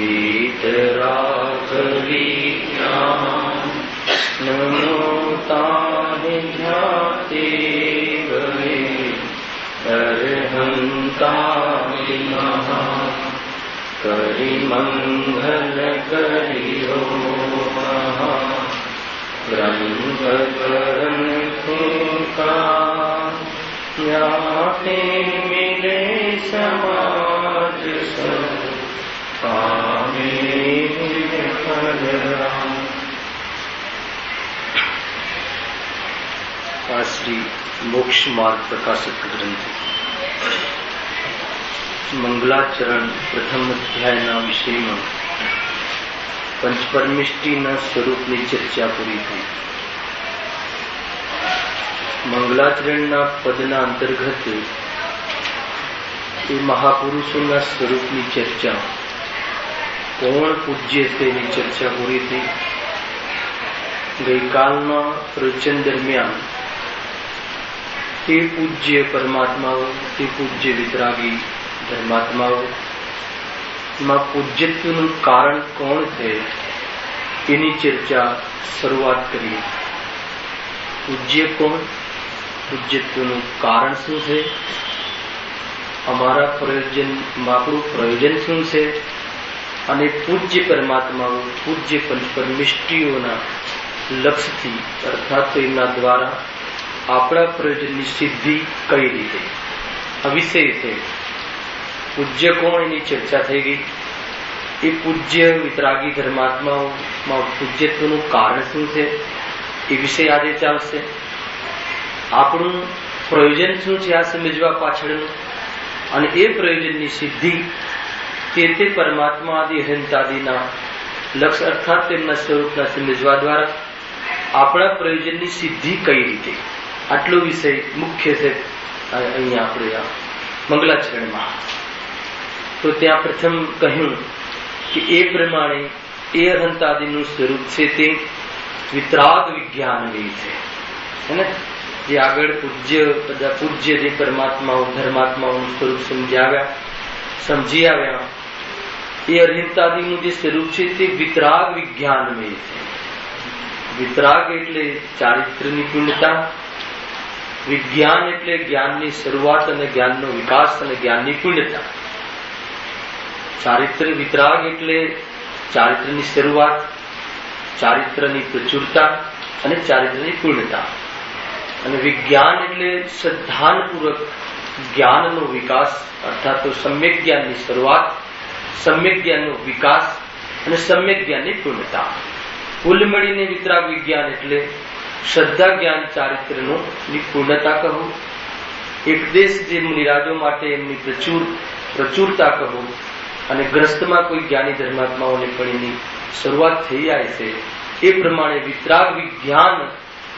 वीतरागविज्ञान नमोताहि ध्याते गए अरहंताहि महा करिमंगल करियो महा ब्रह्मकरण का याते मिले समाज सब पावे फलराम। आ श्री मोक्ष मार्ग प्रकाशक ग्रंथ मंगलाचरण प्रथम अध्यायના વિષયમાં પંચપરમિષ્ટિના સ્વરૂપની ચર્ચા પૂરી થઈ। મંગલાચરણના પદના અંતર્ગત એ મહાપુરુષોના સ્વરૂપની ચર્ચા, કોણ પૂજ્ય છે એની ચર્ચા પૂરી થઈ। ગઈકાલના પ્રવચન દરમિયાન તે પૂજ્ય પરમાત્માઓ, તે પૂજ્ય વિતરાગી ધર્માત્માઓ માં પૂજ્યત્વનું કારણ કોણ છે એની ચર્ચા શરૂઆત કરી। પૂજ્ય કોણ, પૂજ્યત્વનું કારણ શું છે, અમારા પ્રયોજનમાં આપણું પ્રયોજન શું છે, અને પૂજ્ય પરમાત્માઓ, પૂજ્ય પંચપરમિષ્ટિઓના લક્ષ્યથી અર્થાત એમના દ્વારા આપણા પ્રયોજનની સિદ્ધિ કઈ રીતે, આ વિષય છે। પૂજ્ય કોણ એની ચર્ચા થઈ ગઈ। એ પૂજ્ય વિતરાગી ધર્માત્માઓમાં પૂજ્યત્વનું કારણ શું છે એ વિષય આજે ચાલશે। આપણું પ્રયોજન શું છે આ સમજવા પાછળનું, અને એ પ્રયોજનની સિદ્ધિ તે પરમાત્મા આદિ અનંતાદિના લક્ષ્ય અર્થાત તેમના સ્વરૂપના સમજવા દ્વારા આપણા પ્રયોજનની સિદ્ધિ કઈ રીતે, આટલો વિષય મુખ્ય છે અહીંયા આપણે આ મંગલાચરણમાં। તો ત્યાં પ્રથમ કહ્યું કે એ પ્રમાણે એ અનંતાદિનું સ્વરૂપ છે તે વિતરાગ વિજ્ઞાન છે, હે ને? જે આગળ બધા પૂજ્ય જે પરમાત્માઓ ધર્માત્માઓનું સ્વરૂપ સમજી આવ્યા, એ અનંતાદિનું જે સ્વરૂપ છે તે વિતરાગ વિજ્ઞાનમય છે। વિતરાગ એટલે ચારિત્ર્યની પૂર્ણતા, વિજ્ઞાન એટલે જ્ઞાનની શરૂઆત અને જ્ઞાનનો વિકાસ અને જ્ઞાનની પૂર્ણતા। ચારિત્ર્ય વિતરાગ એટલે ચારિત્ર્યની શરૂઆત, ચારિત્ર્યની પ્રચુરતા અને ચારિત્ર્યની પૂર્ણતા, અને વિજ્ઞાન એટલે શ્રદ્ધાનપૂર્વક જ્ઞાનનો વિકાસ અર્થાત તો સમ્યક જ્ઞાનની શરૂઆત, સમ્યક જ્ઞાનનો વિકાસ અને સમ્યક જ્ઞાનની પૂર્ણતા। કુલ મળીને વિતરાગ વિજ્ઞાન એટલે શ્રદ્ધા જ્ઞાન ચારિત્ર્યની પૂર્ણતા કહો, એકદેશ જે મુનિરાજો માટે એમની પ્રચુરતા કહો, અને ગ્રસ્તમાં કોઈ જ્ઞાની ધર્માત્માઓને પણ એની શરૂઆત થઈ જાય છે। એ પ્રમાણે વિતરાગ વિજ્ઞાન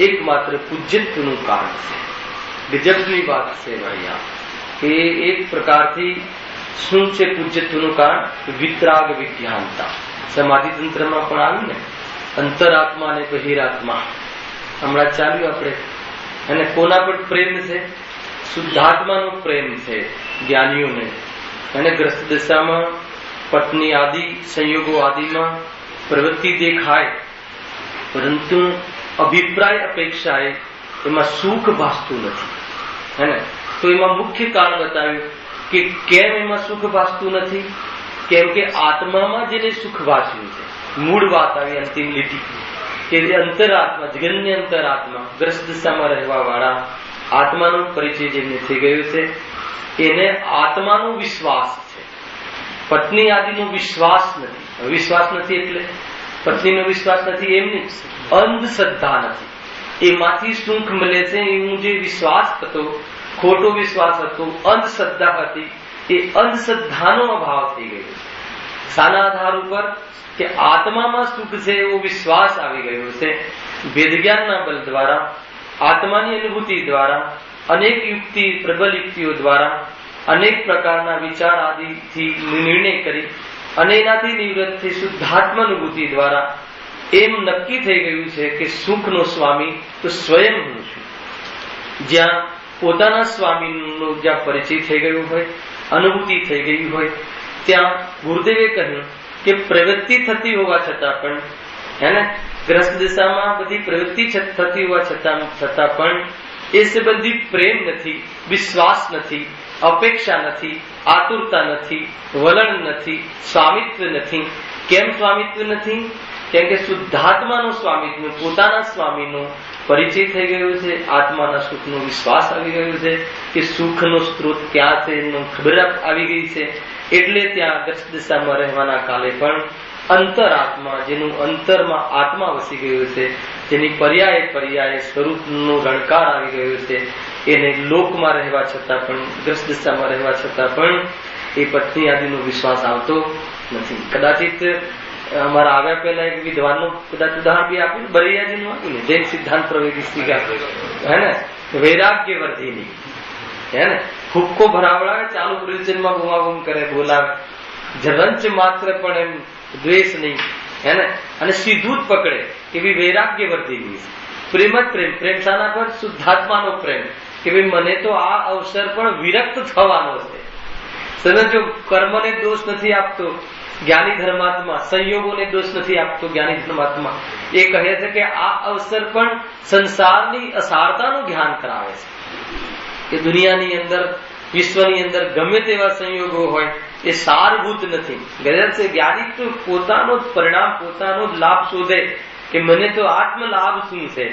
એકમાત્ર પૂજ્યત્વનું કારણ છે। ગજબની વાત છે ભાઈ, કે એક પ્રકારથી શું છે પૂજ્યત્વનું કારણ? વિતરાગ વિજ્ઞાનતા। સમાધિ તંત્રમાં પણ આવ્યું ને, અંતરાત્મા અને બહિરાત્મા હમણાં ચાલ્યું આપણે, અને કોના પર પ્રેમ છે? શુદ્ધાત્માનો પ્રેમ છે જ્ઞાનીઓને। અને ગ્રસ્ત દશામાં પત્ની આદિ સંયોગો આદિમાં પ્રવૃત્તિ દેખાય, પરંતુ અભિપ્રાય અપેક્ષાએ એમાં સુખ ભાસતું નથી, હે ને? તો એમાં મુખ્ય કારણ બતાવ્યું કે કેમ એમાં સુખ ભાસતું નથી? કેમ કે આત્મામાં જેને સુખ ભાસ્યું છે, મૂળ વાત આવી અંતિમ લીટી કે જે અંતરાત્મા, જગન્ય અંતરાત્મા, ગ્રસ્ત દશામાં રહેવા વાળા આત્માનો પરિચય જેમને થઈ ગયો છે, એને આત્માનો વિશ્વાસ છે, પત્ની આદિનો વિશ્વાસ નથી। વિશ્વાસ નથી એટલે પત્નીનો વિશ્વાસ નથી એમની અંધશ્રદ્ધા નથી, એમાંથી સુખ મળે છે એવું જે વિશ્વાસ હતો, ખોટો વિશ્વાસ હતો, અંધશ્રદ્ધા હતી, એ અંધશ્રદ્ધાનો અભાવ થઈ ગયો। શાના આધાર ઉપર? કે આત્મામાં સુખ છે એવો વિશ્વાસ આવી ગયો છે। વેદ જ્ઞાનના બલ દ્વારા, આત્માની અનુભૂતિ દ્વારા, અનેક યુક્તિ પ્રબલ યુક્તિઓ દ્વારા, અનેક પ્રકારના વિચાર આદિથી નિર્ણય કરી અને એનાથી નિવૃત્ત થઈ શુદ્ધાત્માનુભૂતિ દ્વારા એમ નક્કી થઈ ગયું છે કે સુખનો સ્વામી તો સ્વયં હું છું। જ્યાં પોતાના સ્વામીનો જ્યાં પરિચય થઈ ગયો હોય, અનુભૂતિ થઈ ગઈ હોય, ત્યાં ગુરુદેવે કહ્યું કે પ્રવૃત્તિ થતી હોવા છતાં પણ, હે ને, ગ્રસ્ત દિશામાં બધી પ્રવૃત્તિ થતી હોવા છતાં પણ એ સંબંધી પ્રેમ નથી, વિશ્વાસ નથી, અપેક્ષા નથી, આતુરતા નથી, વલણ નથી, સ્વામિત્વ નથી. કેમ સ્વામિત્વ નથી? કેમ કે શુદ્ધાત્માનો સ્વામિત્વ, પોતાના સ્વામીનો પરિચય થઈ ગયો છે, આત્માના સુખનો વિશ્વાસ આવી ગયો છે કે સુખનો સ્ત્રોત ક્યાં છે એનો ખબર આવી ગઈ છે. એટલે ત્યાં ગ્રસ્ત દિશામાં રહેવાના કાલે પણ અંતરાત્મા, જેનું અંતરમાં આત્મા વસી ગયો છે, જેની પર્યાય સ્વરૂપનો રણકાર આવી ગયો છે, એને લોકમાં રહેવા છતાં પણ, ગ્રસ્ત દિશામાં રહેવા છતાં પણ એ પત્ની આદિનો વિશ્વાસ આવતો નથી. કદાચિત અમારા આવ્યા પહેલા એક વિદ્વાનનું કદાચ ઉદાહરણ બી આપ્યું, બરૈયાજીનું આપ્યું ને, જૈન સિદ્ધાંત પ્રવેગી, હે ને, વૈરાગ્ય વર્ધિની, હે ને, હુક્કો ભરાવડાવે, ચાલુ પ્રવચનમાં બુમાબુમ કરે, બોલાવે, રંચ માત્ર પણ એમ દ્વેષ નહીં, હે ને, અને સીધું જ પકડે એવી વૈરાગ્ય વર્ધિની. પ્રેમ જ પ્રેમ. પ્રેમ શાના પર? શુદ્ધાત્માનો પ્રેમ, કે ભાઈ મને તો આ અવસર પણ વિરક્ત થવાનો છે. સમજો, કર્મને દોષ નથી આપતો જ્ઞાની ધર્માત્મા, સંયોગોને દોષ નથી આપતો જ્ઞાની ધર્માત્મા. એ કહે છે કે આ અવસર પણ સંસારની અસારતાનું ધ્યાન કરાવે છે કે દુનિયાની અંદર, વિશ્વની અંદર ગમે તેવા સંયોગો હોય એ સારભૂત નથી. ગરજ છે જ્ઞાની તો પોતાનો જ પરિણામ, પોતાનો જ લાભ શોધે કે મને તો આત્મ લાભ શું છે.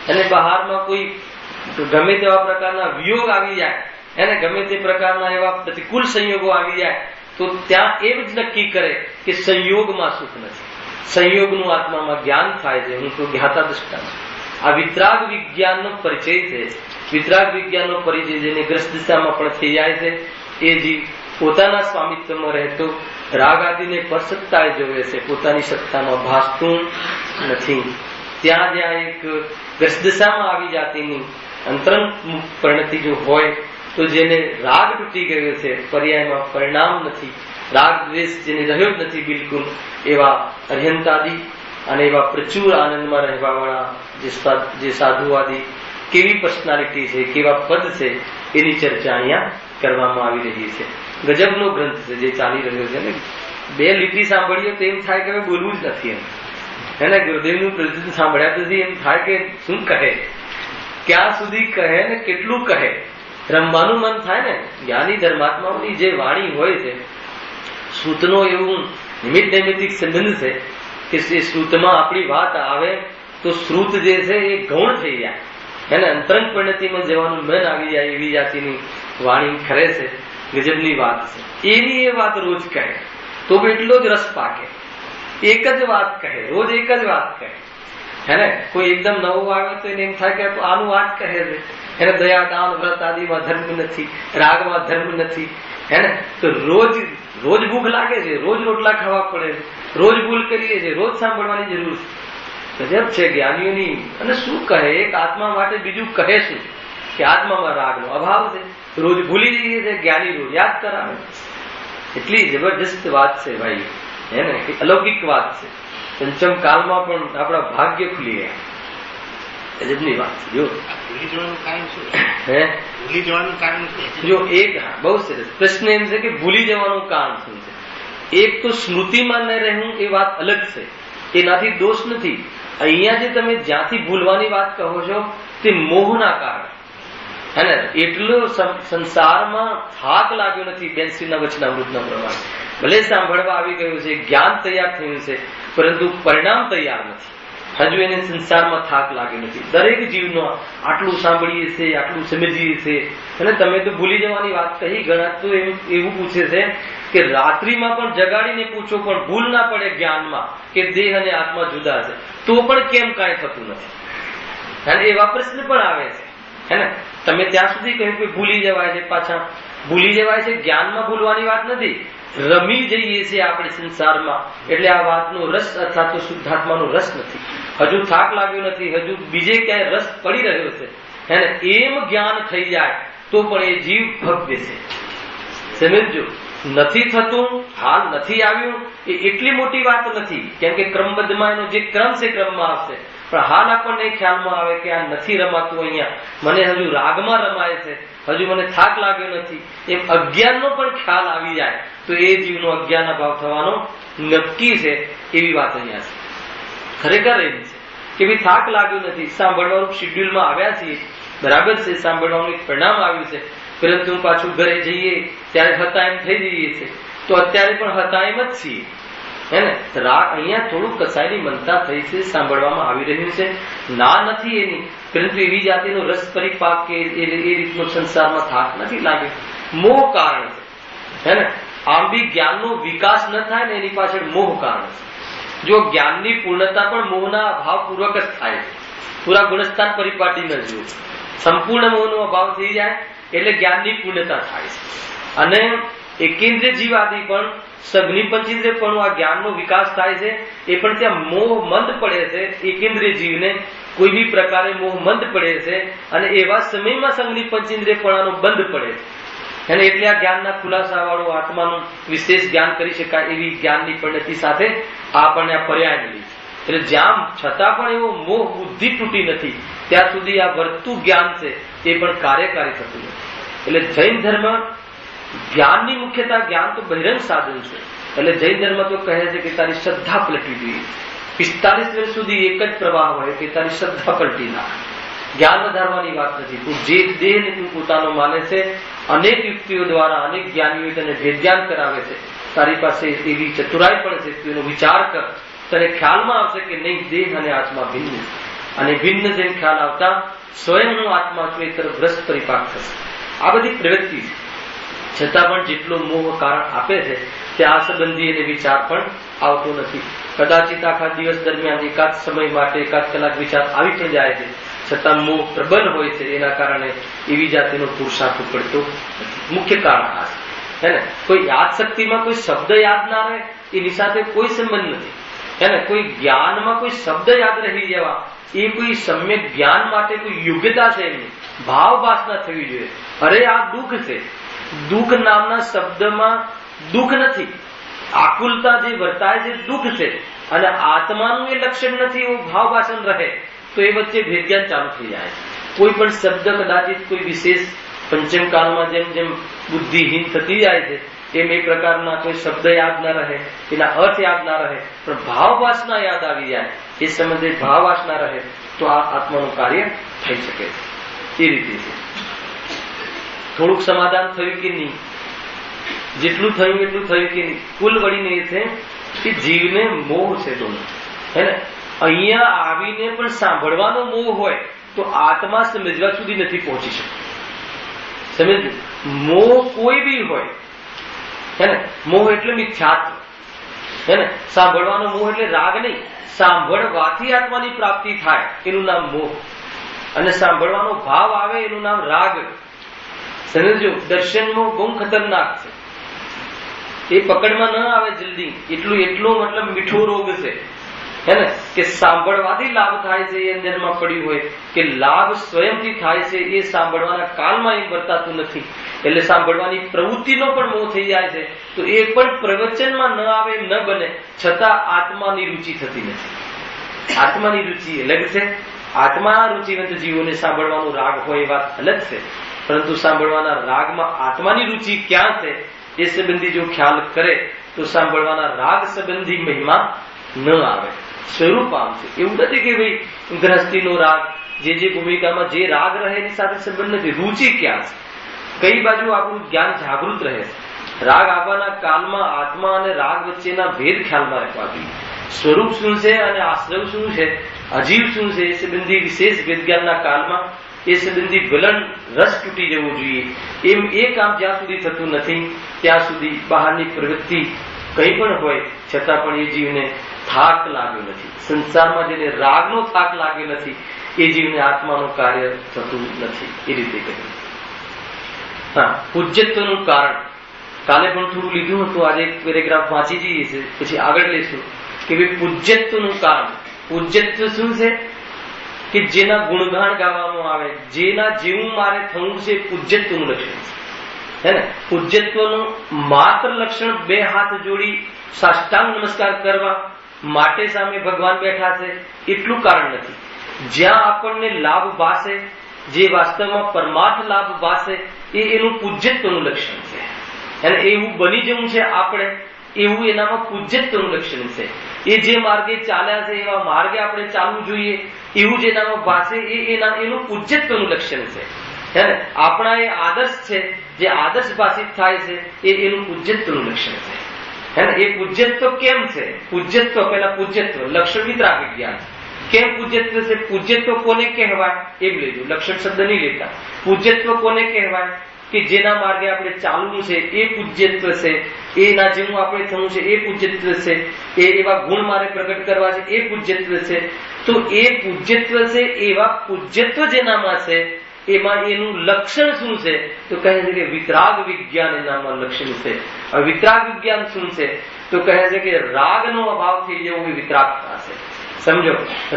અને બહારમાં કોઈ ગમે તેવા પ્રકારના વિયોગ આવી જાય, એને ગમે તે પ્રકારના એવા પ્રતિકૂળ સંયોગો આવી જાય તો ત્યાં એમ જ નક્કી કરે કે સંયોગમાં સુખ નથી, સંયોગનું આત્મામાં જ્ઞાન થાય છે. હું તો જ્ઞાતા દૃષ્ટા છું. આ વિતરાગ વિજ્ઞાનનો પરિચય છે. વિતરાગ વિજ્ઞાનનો પરિચય જેને ગ્રસ્ત દિશામાં પણ થઈ જાય છે, એ જીવ પોતાના સ્વામિત્વમાં રહેતો રાગ આદિને પરસત્તાએ જોવે છે, પોતાની સત્તામાં ભાસતું નથી. ત્યાં જ્યાં એક ગ્રસ્ત દિશામાં આવી જાતિની અંતરંગ પરિણતિ જો હોય તો જેને રાગ તૂટી ગયો છે, પર્યાયમાં પરિણામ નથી, રાગ દ્વેષ જેને રહ્યો જ નથી બિલકુલ, એવા અર્યંતાદી અને એવા પ્રચુર આનંદમાં રહેવા વાળા જે સાધુવાદી કેવી પર્સનાલિટી છે, કેવા પદ છે, એની ચર્ચા અહીંયા કરવામાં આવી રહી છે. ગજબનો ગ્રંથ છે જે ચાલી રહ્યો છે ને. બે લીટી સાંભળીએ તો એમ થાય કે બોલવું જ નથી એમ, એને ગુરુદેવનું પ્રવચન સાંભળ્યા પછી એમ થાય કે શું કહે, ક્યાં સુધી કહે ને કેટલું કહે, રમવાનું મન થાય ને. જ્ઞાની ધર્માત્માઓની જે વાણી હોય છે, શ્રુતનો એવું નિમિત્ત નૈમિત્તિક સંબંધ છે કે એ શ્રુતમાં આપણી વાત આવે તો શ્રુત જે છે એ ગૌણ થઈ જાય, એને અંતરંગ પરિણતિમાં જવાનું મન આવી જાય એવી જાતિની વાણી ખરે છે. ગજબની વાત છે. એની એ વાત રોજ કહે તો એટલો જ રસ પાકે. એક જ વાત કહે, રોજ એક જ વાત કહે, હે ને. કોઈ એકદમ નવું આવે તો એને એમ થાય કે આનું વાત કહે છે, એને દયા દાન વ્રત આદિમાં ધર્મ નથી, રાગમાં ધર્મ નથી, હે ને. તો રોજ ભૂખ લાગે છે, રોજ રોટલા ખાવા પડે છે, રોજ ભૂલ કરીએ છીએ, રોજ સાંભળવાની જરૂર છે. ગજબ છે જ્ઞાનીઓની. અને શું કહે, એક આત્મા માટે બીજું કહે શું કે આત્મામાં રાગનો અભાવ છે, રોજ ભૂલી જઈએ છીએ, જ્ઞાની રોજ યાદ કરાવે. એટલી જબરજસ્ત વાત છે ભાઈ, હે ને, અલૌકિક વાત છે. પંચમ કાલમાં પણ આપણા ભાગ્ય ખુલી ગયા. ગજબની વાત છે. જો જો એક બહુ સરસ પ્રશ્ન એમ છે કે ભૂલી જવાનું કારણ શું છે. એક તો સ્મૃતિમાં ન રહેવું એ વાત અલગ છે, એનાથી દોષ નથી. અહીંયા જે તમે જ્યાંથી ભૂલવાની વાત કહો છો તે મોહના કારણે, હે ને. એટલો સંસારમાં થાક લાગ્યો નથી બેનશ્રીના વચનામૃતના પ્રમાણે. ભલે સાંભળવા આવી ગયું છે, જ્ઞાન તૈયાર થયું છે, પરંતુ પરિણામ તૈયાર નથી. હજુ એને સંસારમાં થાક લાગ્યો નથી. દરેક જીવનો આટલું સાંભળીએ છીએ, આટલું સમજીએ છીએ, અને તમે તો ભૂલી જવાની વાત કહી. ઘણા તો એવું પૂછે છે કે રાત્રિમાં પણ જગાડીને પૂછો પણ ભૂલ ના પડે જ્ઞાનમાં કે દેહ અને આત્મા જુદા છે, તો પણ કેમ કાંઈ થતું નથી. અને એવા પ્રશ્ન પણ આવે છે, હે ને. તમે ત્યાં સુધી કહ્યું કે ભૂલી જવાય છે, પાછા ભૂલી જવાય છે. જ્ઞાનમાં ભૂલવાની વાત નથી, રમી જઈએ છીએ આપણે સંસારમાં, એટલે આ વાતનો રસ અથવા તો શુદ્ધાત્માનો રસ નથી. હજુ થાક લાગ્યો નથી, હજુ બીજે ક્યાંય રસ પડી રહ્યો છે, હે ને. એમ જ્ઞાન થઈ જાય તો પણ એ જીવ ભક્તિ છે. સમજો, નથી થતું, હાલ નથી આવ્યું, એ એટલી મોટી વાત નથી, કેમ કે ક્રમબદ્ધમાં એનો જે ક્રમ છે ક્રમમાં આવશે. પણ હાલ આપણને ખ્યાલમાં આવે કે આ નથી રમાતું, અહીંયા મને હજુ રાગમાં રમાય છે, હજુ મને થાક લાગ્યો નથી, એમ અજ્ઞાનનો પણ ખ્યાલ આવી જાય તો એ જીવનો અજ્ઞાનના ભાવ થવાનો નક્કી છે. એવી વાત અહીંયા છે. ખરેખર એવી છે કે ભાઈ થાક લાગ્યો નથી, સાંભળવાનું શેડ્યુલમાં આવ્યા છીએ, બરાબર છે, સાંભળવાનું એક પરિણામ આવ્યું છે, પરંતુ પાછું ઘરે જઈએ ત્યારે હતા એમ થઈ જઈએ છે. તો અત્યારે પણ હતા એમ જ છીએ, હે ને. રાગ અહીંયા થોડું કસાયની મનતા થઈ છે, સાંભળવામાં આવી રહ્યું છે, ના નથી એની, પરંતુ એવી જાતિનો રસ પરિપાક કે એ રીતનો સંસારમાં થાક નથી લાગ્યો, મોહ કારણ છે, હે ને. આમ બી જ્ઞાનનો વિકાસ ન થાય ને એની પાછળ મોહ કારણ છે. જો જ્ઞાનની પૂર્ણતા પણ મોહના અભાવપૂર્વક જ થાય છે. પૂરા ગુણસ્થાન પરિપાટી ન જોયું, સંપૂર્ણ મોહનો અભાવ થઈ જાય એટલે જ્ઞાનની પૂર્ણતા થાય છે. અને એકેન્દ્રિય જીવાદી પણ સગની પંચેન્દ્રિય પણ આ જ્ઞાનનો વિકાસ થાય છે, એ પણ ત્યાં મોહ મંદ પડે છે. એકેન્દ્રિય જીવને કોઈ બી પ્રકારે મોહ મંદ પડે છે અને એવા સમયમાં સંગની પંચેન્દ્રિય પણાનો બંધ પડે છે. અને એટલે આ જ્ઞાનના ખુલાસા વાળું આત્માનું વિશેષ જ્ઞાન કરી શકાય એવી જ્ઞાનની પરિણતિ સાથે આપણને આ પર્યાય મળી છે. એટલે જ્યાં છતાં પણ એવો મોહ બુદ્ધિ તૂટી નથી ત્યાં સુધી આ વર્તું જ્ઞાન છે એ પણ કાર્યકારી થતું નથી. એટલે જૈન ધર્મ જ્ઞાનની મુખ્યતા, જ્ઞાન તો બહિરંગ સાધન છે. એટલે જૈન ધર્મ તો કહે છે કે તારી શ્રદ્ધા પલટવી જોઈએ. 45 વર્ષ સુધી એક જ પ્રવાહ હોય કે તારી શ્રદ્ધા પલટી ના. જ્ઞાન વધારવાની વાત નથી. તું જે દેહને તું પોતાનો માને છે, અનેક યુક્તિઓ દ્વારા અનેક જ્ઞાનીઓ તને ભેદજ્ઞાન કરાવે છે, તારી પાસે એવી ચતુરાઈ પણ છે, તું એનો વિચાર કર, તને ખ્યાલમાં આવશે કે નહીં દેહ અને આત્મા ભિન્ન, અને ભિન્ન જેમ ખ્યાલ આવતા સ્વયંનો આત્મા છું એ તરફ રસ પરિપાક થશે. આ બધી પ્રવૃત્તિ છે. છતાં પણ જેટલો મોહ કારણ આપે છે તે આ સંબંધી એને વિચાર પણ આવતો નથી. કદાચિત આખા દિવસ દરમિયાન એકાદ સમય માટે એકાદ કલાક વિચાર આવી પણ જાય છે, છતાં મોહ પ્રબળ હોય છે, એના કારણે એવી જાતિનો પુરુષાર્થ પડતો નથી. મુખ્ય કારણ આ છે, હે ને. કોઈ યાદ શક્તિમાં કોઈ શબ્દ યાદ ના રહે એની સાથે કોઈ સંબંધ નથી, હે ને. કોઈ જ્ઞાનમાં કોઈ શબ્દ યાદ રહી જવા એ કોઈ સમ્યક જ્ઞાન માટે કોઈ યોગ્યતા છે એમની, ભાવ વાસના થવી જોઈએ. અરે આ દુઃખ છે, દુઃખ નામના શબ્દમાં દુઃખ નથી, આકુલતા જે વર્તાય છે દુઃખ છે, અને આત્માનું એ લક્ષણ નથી એવું ભાવ વાસન રહે તો એ વચ્ચે ભેદજ્ઞાન ચાલુ થઈ જાય છે. કોઈ પણ શબ્દ કદાચિત કોઈ વિશેષ પંચમ કાળમાં જેમ જેમ બુદ્ધિહીન થતી જાય છે એમ એ પ્રકારના કોઈ શબ્દ યાદ ના રહે, એના અર્થ યાદ ના રહે, પણ ભાવ વાસના યાદ આવી જાય, એ સંબંધે ભાવ વાસના રહે તો આ આત્માનું કાર્ય થઈ શકે છે. એ રીતે છે. થોડુંક સમાધાન થયું કે નહીં, જેટલું થયું એટલું થયું કે નહીં, કુલ વળીને એ છે કે જીવને મોહ છે દોનો, હે ને. અહીંયા આવીને પણ સાંભળવાનો મોહ હોય તો આત્મા સમજવા સુધી નથી પહોંચી શકતો. સમજ, મોહ કોઈ બી હોય, હે ને. મોહ એટલે મિથ્યાત્વ, હે ને. સાંભળવાનો મોહ એટલે રાગ નહીં, સાંભળવાથી આત્માની પ્રાપ્તિ થાય એનું નામ મોહ, અને સાંભળવાનો ભાવ આવે એનું નામ રાગ. સમજો, દર્શન મોહ બહુ ખતરનાક છે, એ પકડમાં ન આવે જલ્દી. એટલો મતલબ મીઠો રોગ છે, હે ને. કે સાંભળવાથી લાભ થાય છે એ અંદરમાં પડ્યું હોય, કે લાભ સ્વયંથી થાય છે એ સાંભળવાના કાલમાં એ વર્તાતું નથી. એટલે સાંભળવાની પ્રવૃત્તિનો પણ મોહ થઈ જાય છે તો એ પણ પ્રવચનમાં ન આવે એમ ન બને, છતાં આત્માની રુચિ થતી નથી. આત્માની રુચિ અલગ છે. આત્મા રુચિવંત જીવોને સાંભળવાનો રાગ હોય એ વાત અલગ છે, પરંતુ સાંભળવાના રાગમાં આત્માની રુચિ ક્યાં છે એ સંબંધી જો ખ્યાલ કરે તો સાંભળવાના રાગ સંબંધી મહિમા ન આવે, સ્વરૂપ પામશે. એવું નથી કે ભાઈ ગ્રહસ્થીનો રાગ, જે ભૂમિકામાં જે રાગ રહે એની સાથે સંબંધ નથી. રુચિ ક્યાં છે, કઈ બાજુ આપણું જ્ઞાન જાગૃત રહે છે. રાગ આવવાના કાલમાં આત્મા અને રાગ વચ્ચેના ભેદ ખ્યાલમાં રાખવા જોઈએ. સ્વરૂપ શું છે અને આશ્રવ શું છે, અજીવ શું છે, એ સંબંધી વિશેષ વિજ્ઞાનના કાલમાં એ સંબંધી ગલન રસ તૂટી જવું જોઈએ. એમ એ કામ જ્યાં સુધી થતું નથી ત્યાં સુધી બહારની પ્રવૃત્તિ કંઈ પણ હોય છતાં પણ એ જીવને થાક લાગ્યો નથી. સંસારમાં જેને રાગનો થાક લાગ્યો નથી એ જીવને આત્માનું કાર્ય થતું નથી. એ રીતે કહ્યું. હા, પૂજ્યત્વનું કારણ કાલે પણ થોડું લીધું હતું, આજે એક પેરેગ્રાફ વાંચી જઈએ છે પછી આગળ લઈશું કે ભાઈ પૂજ્યત્વનું કારણ. પૂજ્યત્વ શું છે કે જેના ગુણગાન ગાવામાં આવે, જેના જેવું મારે થવું છે, પૂજ્યત્વનું લક્ષણ છે, હે ને. પૂજ્યત્વનું માત્ર લક્ષણ બે હાથ જોડી સાષ્ટાંગ નમસ્કાર કરવા માટે સામે ભગવાન બેઠા છે એટલું કારણ નથી. જ્યાં આપણને લાભ ભાસે, જે વાસ્તવમાં પરમાર્થ લાભ ભાસે, એ એનું પૂજ્યત્વનું લક્ષણ છે. અને એવું બની જવું છે આપણે, એવું એનામાં પૂજ્યત્વનું લક્ષણ છે. એ જે માર્ગે ચાલ્યા છે એવા માર્ગે આપણે ચાલવું જોઈએ, એવું જ એનામાં ભાષે, એનું પૂજ્યત્વનું લક્ષણ છે. હે ને? આપણા એ આદર્શ છે, જે આદર્શ ભાષિત થાય છે, એનું પૂજ્યત્વનું લક્ષણ છે. હે ને? એ પૂજ્યત્વ કેમ છે? પૂજ્યત્વ, પેલા પૂજ્યત્વ લક્ષણ વિતરાગ વિજ્ઞાન. કેમ પૂજ્યત્વ છે? પૂજ્યત્વ કોને કહેવાય એમ લેજો, લક્ષણ શબ્દ નહીં લેતા. પૂજ્યત્વ કોને કહેવાય? કે જેના માર્ગે આપણે ચાલવું છે એ પૂજ્યત્વ છે, એના જેવું આપણે થવું છે એ પૂજ્યત્વ છે, એ એવા ગુણ મારે પ્રગટ કરવા છે એ પૂજ્યત્વ છે. તો એ પૂજ્યત્વ છે, એવા પૂજ્યત્વ જેનામાં છે એમાં એનું લક્ષણ શું છે? તો કહે છે કે વિતરાગ વિજ્ઞાન એનામાં લક્ષણ છે. હવે વિતરાગ વિજ્ઞાન શું છે? તો કહે છે કે રાગનો અભાવ થઈ જવો એ વિતરાગતા છે. સમજો,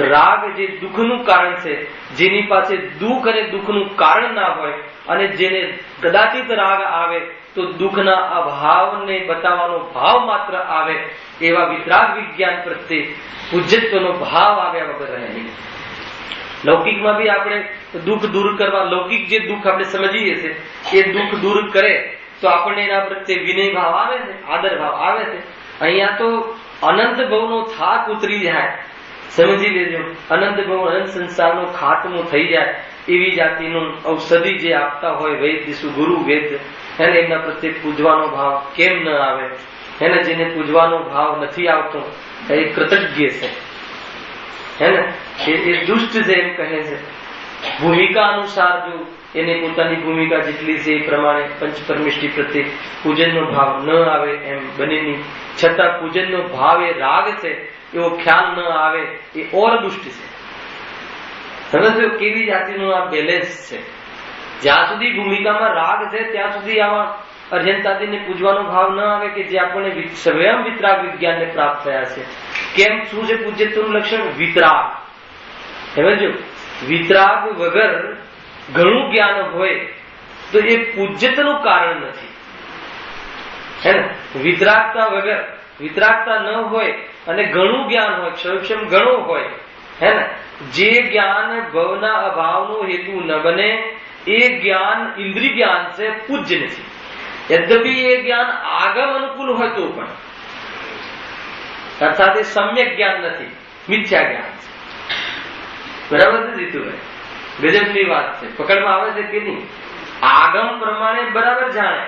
રાગ જે દુઃખનું કારણ છે, જેની પાસે દુઃખ અને દુઃખનું કારણ ના હોય, અને જેને કદાચિત રાગ આવે તો દુઃખના અભાવને બતાવવાનો ભાવ માત્ર આવે, એવા વિતરાગ વિજ્ઞાન પ્રત્યે પૂજ્યત્વનો ભાવ આવ્યા વગર રહે નહીં. લૌકિકમાં બી આપણે દુઃખ દૂર કરવા, લૌકિક જે દુઃખ આપણે સમજીએ છીએ એ દુઃખ દૂર કરે તો આપણને એના પ્રત્યે વિનય ભાવ આવે છે, આદર ભાવ આવે છે. અહીંયા તો અનંત ભવનો થાક ઉતરી જાય, સમજી લેજો. અનંત ભવ, અનંત સંસારનો ખાતમો થઈ જાય એવી જાતિનું ઔષધિ જે આપતા હોય વૈદ્ય, સુગુરુ વેદ, એને એમના પ્રત્યે પૂજવાનો ભાવ કેમ ન આવે? એને જેને પૂજવાનો ભાવ નથી આવતો એ કૃતજ્ઞ છે, હે ને? એ દુષ્ટ છે એમ કહે છે. ભૂમિકા અનુસાર જો એને પોતાની ભૂમિકા જેટલી છે એ પ્રમાણે પંચ પરમેષ્ટિ પ્રત્યે પૂજનનો ભાવ ન આવે એમ બને નહીં. છતાં પૂજનનો ભાવ એ રાગ છે એવો ખ્યાલ ન આવે એ ઓર દુષ્ટ છે. સમજો કેવી જાતિનું આ બેલેન્સ છે. જ્યાં સુધી ભૂમિકામાં રાગ છે ત્યાં સુધી આમાં અર્યંતાદિને પૂજવાનો ભાવ ન આવે કે જે આપણને સ્વયં વિતરાગ વિજ્ઞાનને પ્રાપ્ત થયા છે. કેમ? શું છે પૂજ્યત્વનું લક્ષણ? વિતરાગ. સમજો, વિતરાગ વગર ઘણું જ્ઞાન હોય તો એ પૂજ્યત્વનું કારણ નથી, હે ને? વિતરાગતા વગર, વિતરાગતા ન હોય અને ઘણું જ્ઞાન હોય, ક્ષયક્ષમ ઘણું હોય, હે ને? જે જ્ઞાન ભવના અભાવનો હેતુ ન બને એ જ્ઞાન ઇન્દ્રિય જ્ઞાન છે, પૂજ્ય નથી. યદ્યપિ એ જ્ઞાન આગમ અનુકૂળ હોય તો પણ, અર્થાત એ સમ્યક જ્ઞાન નથી, મિથ્યા જ્ઞાન છે. બરાબર છે જીતુભાઈ? ગજબની વાત છે. પકડમાં આવે છે કે નહીં? આગમ પ્રમાણે બરાબર જાણે,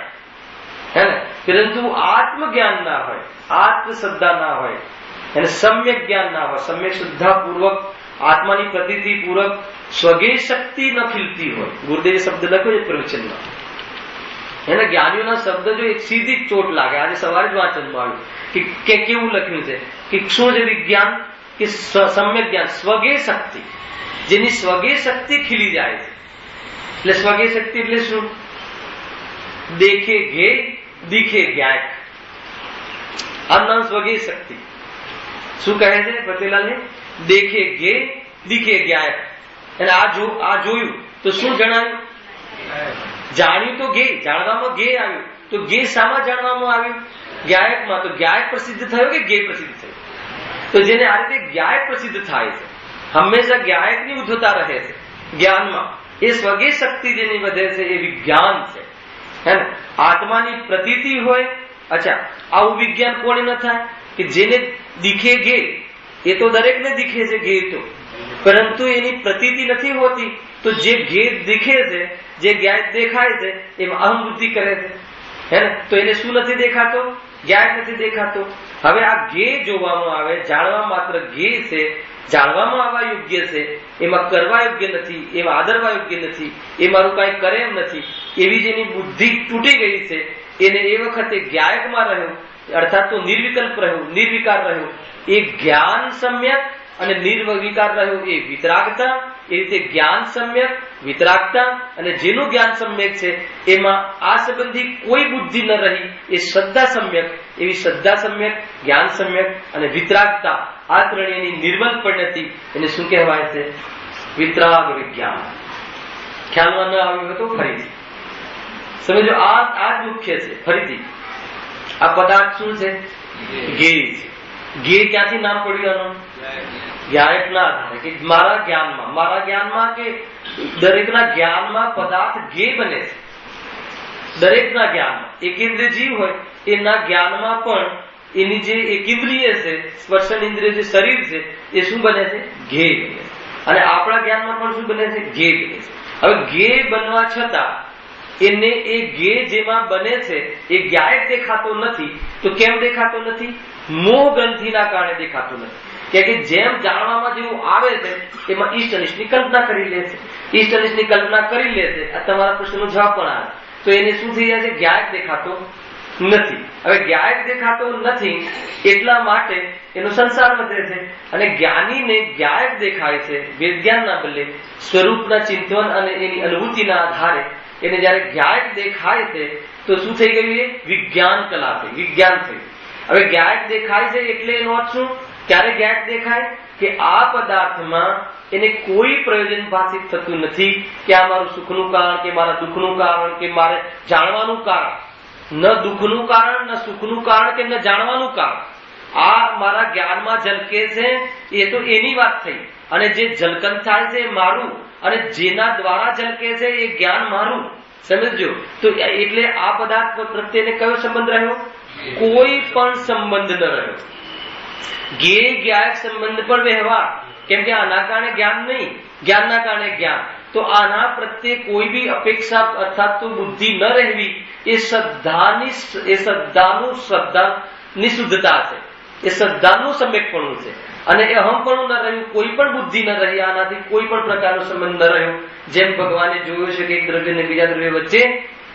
હે ને? પરંતુ આત્મ જ્ઞાન ના હોય, આત્મ શ્રદ્ધા ના હોય, અને સમ્યક જ્ઞાન ના હોય, સમ્યક શ્રદ્ધા પૂર્વક આત્માની પ્રતીતિ પૂર્વક સ્વગે શક્તિ ન ખીલતી હોય. ગુરુદેવે શબ્દ લખ્યો છે પ્રવચનમાં, એને જ્ઞાનીઓના શબ્દ જો એક સીધી ચોટ લાગે. આજે સવારે જ વાંચનમાં આવ્યું કે કેવું લખ્યું છે કે શું છે વિજ્ઞાન? કે સમ્યક જ્ઞાન, સ્વગે શક્તિ, જેની સ્વગે શક્તિ ખીલી જાય છે. એટલે સ્વગે શક્તિ એટલે શું? દેખે ઘે, દીખે જ્ઞાયક. આમ નામ સ્વગે શક્તિ. શું કહે છે પટેલાને? દેખે ઘે, દીખે જ્ઞાયક. અને આ જોયું તો શું જણાયું? જાણ્યું તો ગે, જાણવામાં ગે આવ્યું. તો ગે શામાં જાણવામાં આવ્યું? જ્ઞાયકમાં. તો જ્ઞાયક પ્રસિદ્ધ થયો કે ગે પ્રસિદ્ધ થયો? તો જેને આ રીતે જ્ઞાયક પ્રસિદ્ધ થાય છે, હંમેશા જ્ઞાયકની ઉદ્ધતા રહે છે જ્ઞાનમાં, એ સ્વગે શક્તિ જેની વધે છે એ વિજ્ઞાન છે, હે ને? આત્માની પ્રતીતિ હોય. અચ્છા, આવું વિજ્ઞાન કોને ન થાય? કે જેને દીખે ગે, એ તો દરેકને દીખે છે ગે તો, પરંતુ એની પ્રતીતિ નથી હોતી. તો જે ગે દીખે છે, જે જ્ઞાયક દેખાય છે, એમાં અહમ બુદ્ધિ કરે છે, હે ને? તો એને શું નથી દેખાતો? જ્ઞાયક નથી દેખાતો. હવે આ ગે જોવામાં આવે, જાણવા માત્ર ગે છે, જાણવામાં આવવા યોગ્ય છે, એમાં કરવા યોગ્ય નથી, એમાં આદરવા યોગ્ય નથી, એ મારું કઈ કરે એમ નથી, એવી જેની બુદ્ધિ તૂટી ગઈ છે, એને એ વખતે જ્ઞાયકમાં રહ્યું, અર્થાત તો નિર્વિકલ્પ રહ્યું, નિર્વિકાર રહ્યું, એ જ્ઞાન સમ્યક અને નિર્વિકાર રહ્યું એ વિતરાગતા. એ રીતે જ્ઞાન સમ્યક, વિતરાગતા અને જેનું જ્ઞાન સમ્યક છે એમાં આ સંબંધી કોઈ બુદ્ધિ ન રહી, એ શ્રદ્ધા સમ્યક. એવી શ્રદ્ધા સમ્યક, જ્ઞાન સમ્યક અને વિતરાગતા, આ ત્રણેયની નિર્મલ પરિણતિ, એને શું કહેવાય છે? વિતરાગ વિજ્ઞાન. ખ્યાલમાં ન આવ્યું તો ફરીથી સમજો. આ જ મુખ્ય છે. ફરીથી આ પદાર્થ શું છે? ગે છે. ગે ક્યાંથી નામ પડ્યું આનું? જ્ઞાયકના આધારે, કે મારા જ્ઞાનમાં કે દરેકના જ્ઞાનમાં પદાર્થ ગે બને છે. દરેકના જ્ઞાનમાં એકેન્દ્રિય જીવ હોય એના જ્ઞાનમાં પણ એની જે એકેન્દ્રિય છે સ્પર્શન ઇન્દ્રિય જે શરીર છે એ શું બને છે? ગે બને છે. અને આપણા જ્ઞાનમાં પણ શું બને છે? ગે બને છે. હવે ગે બનવા છતાં એને એ ગે જેમાં બને છે એ જ્ઞાયક દેખાતો નથી. તો કેમ દેખાતો નથી? મોહ ગ્રંથિના કારણે દેખાતો નથી. કે જેમ જાણવામાં જેવું આવે છે એમાં ઈષ્ટ અનિષ્ટની કલ્પના કરી લે છે. ઈષ્ટ અનિષ્ટની કલ્પના કરી લે છે. આ તમારા પ્રશ્નનો જવાબ પણ આવે. તો એને શું થઈ જાય છે? જ્ઞાયક દેખાતો નથી. હવે જ્ઞાયક દેખાતો નથી એટલા માટે એનો સંસાર વધે છે. અને જ્ઞાનીને જ્ઞાયક દેખાય છે વેદજ્ઞાનના બદલે સ્વરૂપના ચિંતન અને એની અનુભૂતિના આધારે એને જયારે જ્ઞાયક દેખાય છે તો શું થઈ ગયું? એ વિજ્ઞાન કલા થઈ, વિજ્ઞાન થયું. હવે જ્ઞાયક દેખાય છે એટલે એનો અર્થ શું? ક્યારે જ્ઞાયક દેખાય? કે આ પદાર્થમાં એને કોઈ પ્રયોજન ભાષિત થતું નથી કે આ મારું સુખનું કારણ, કે મારા દુઃખનું કારણ, કે મારે જાણવાનું કારણ. ન દુઃખનું કારણ, ન સુખનું કારણ, કે ન જાણવાનું કારણ. આ મારા જ્ઞાનમાં ઝલકે છે એ તો એની વાત થઈ. અને જે ઝલકન થાય છે એ મારું, અને જેના દ્વારા ઝલકે છે એ જ્ઞાન મારું. સમજો? તો એટલે આ પદાર્થ પ્રત્યેને કયો સંબંધ રહ્યો? કોઈ પણ સંબંધ ન રહ્યો. ગે જ્ઞાયક સંબંધ પર વ્યવહાર. કેમ કે આના કારણે જ્ઞાન નહીં, જ્ઞાનના કારણે જ્ઞાન. તો આના પ્રત્યે કોઈ બી અપેક્ષા અર્થાત તો બુદ્ધિ ન રહેવી એ શ્રદ્ધાની શુદ્ધતા છે. એ શ્રદ્ધાનું સમ્યકપણું છે. અને એ અહમપણું ન રહ્યું, કોઈ પણ બુદ્ધિ ન રહી, આનાથી કોઈ પણ પ્રકારનો સંબંધ ન રહ્યો. જેમ ભગવાને જોયું છે કે એક દ્રવ્ય અને બીજા દ્રવ્ય વચ્ચે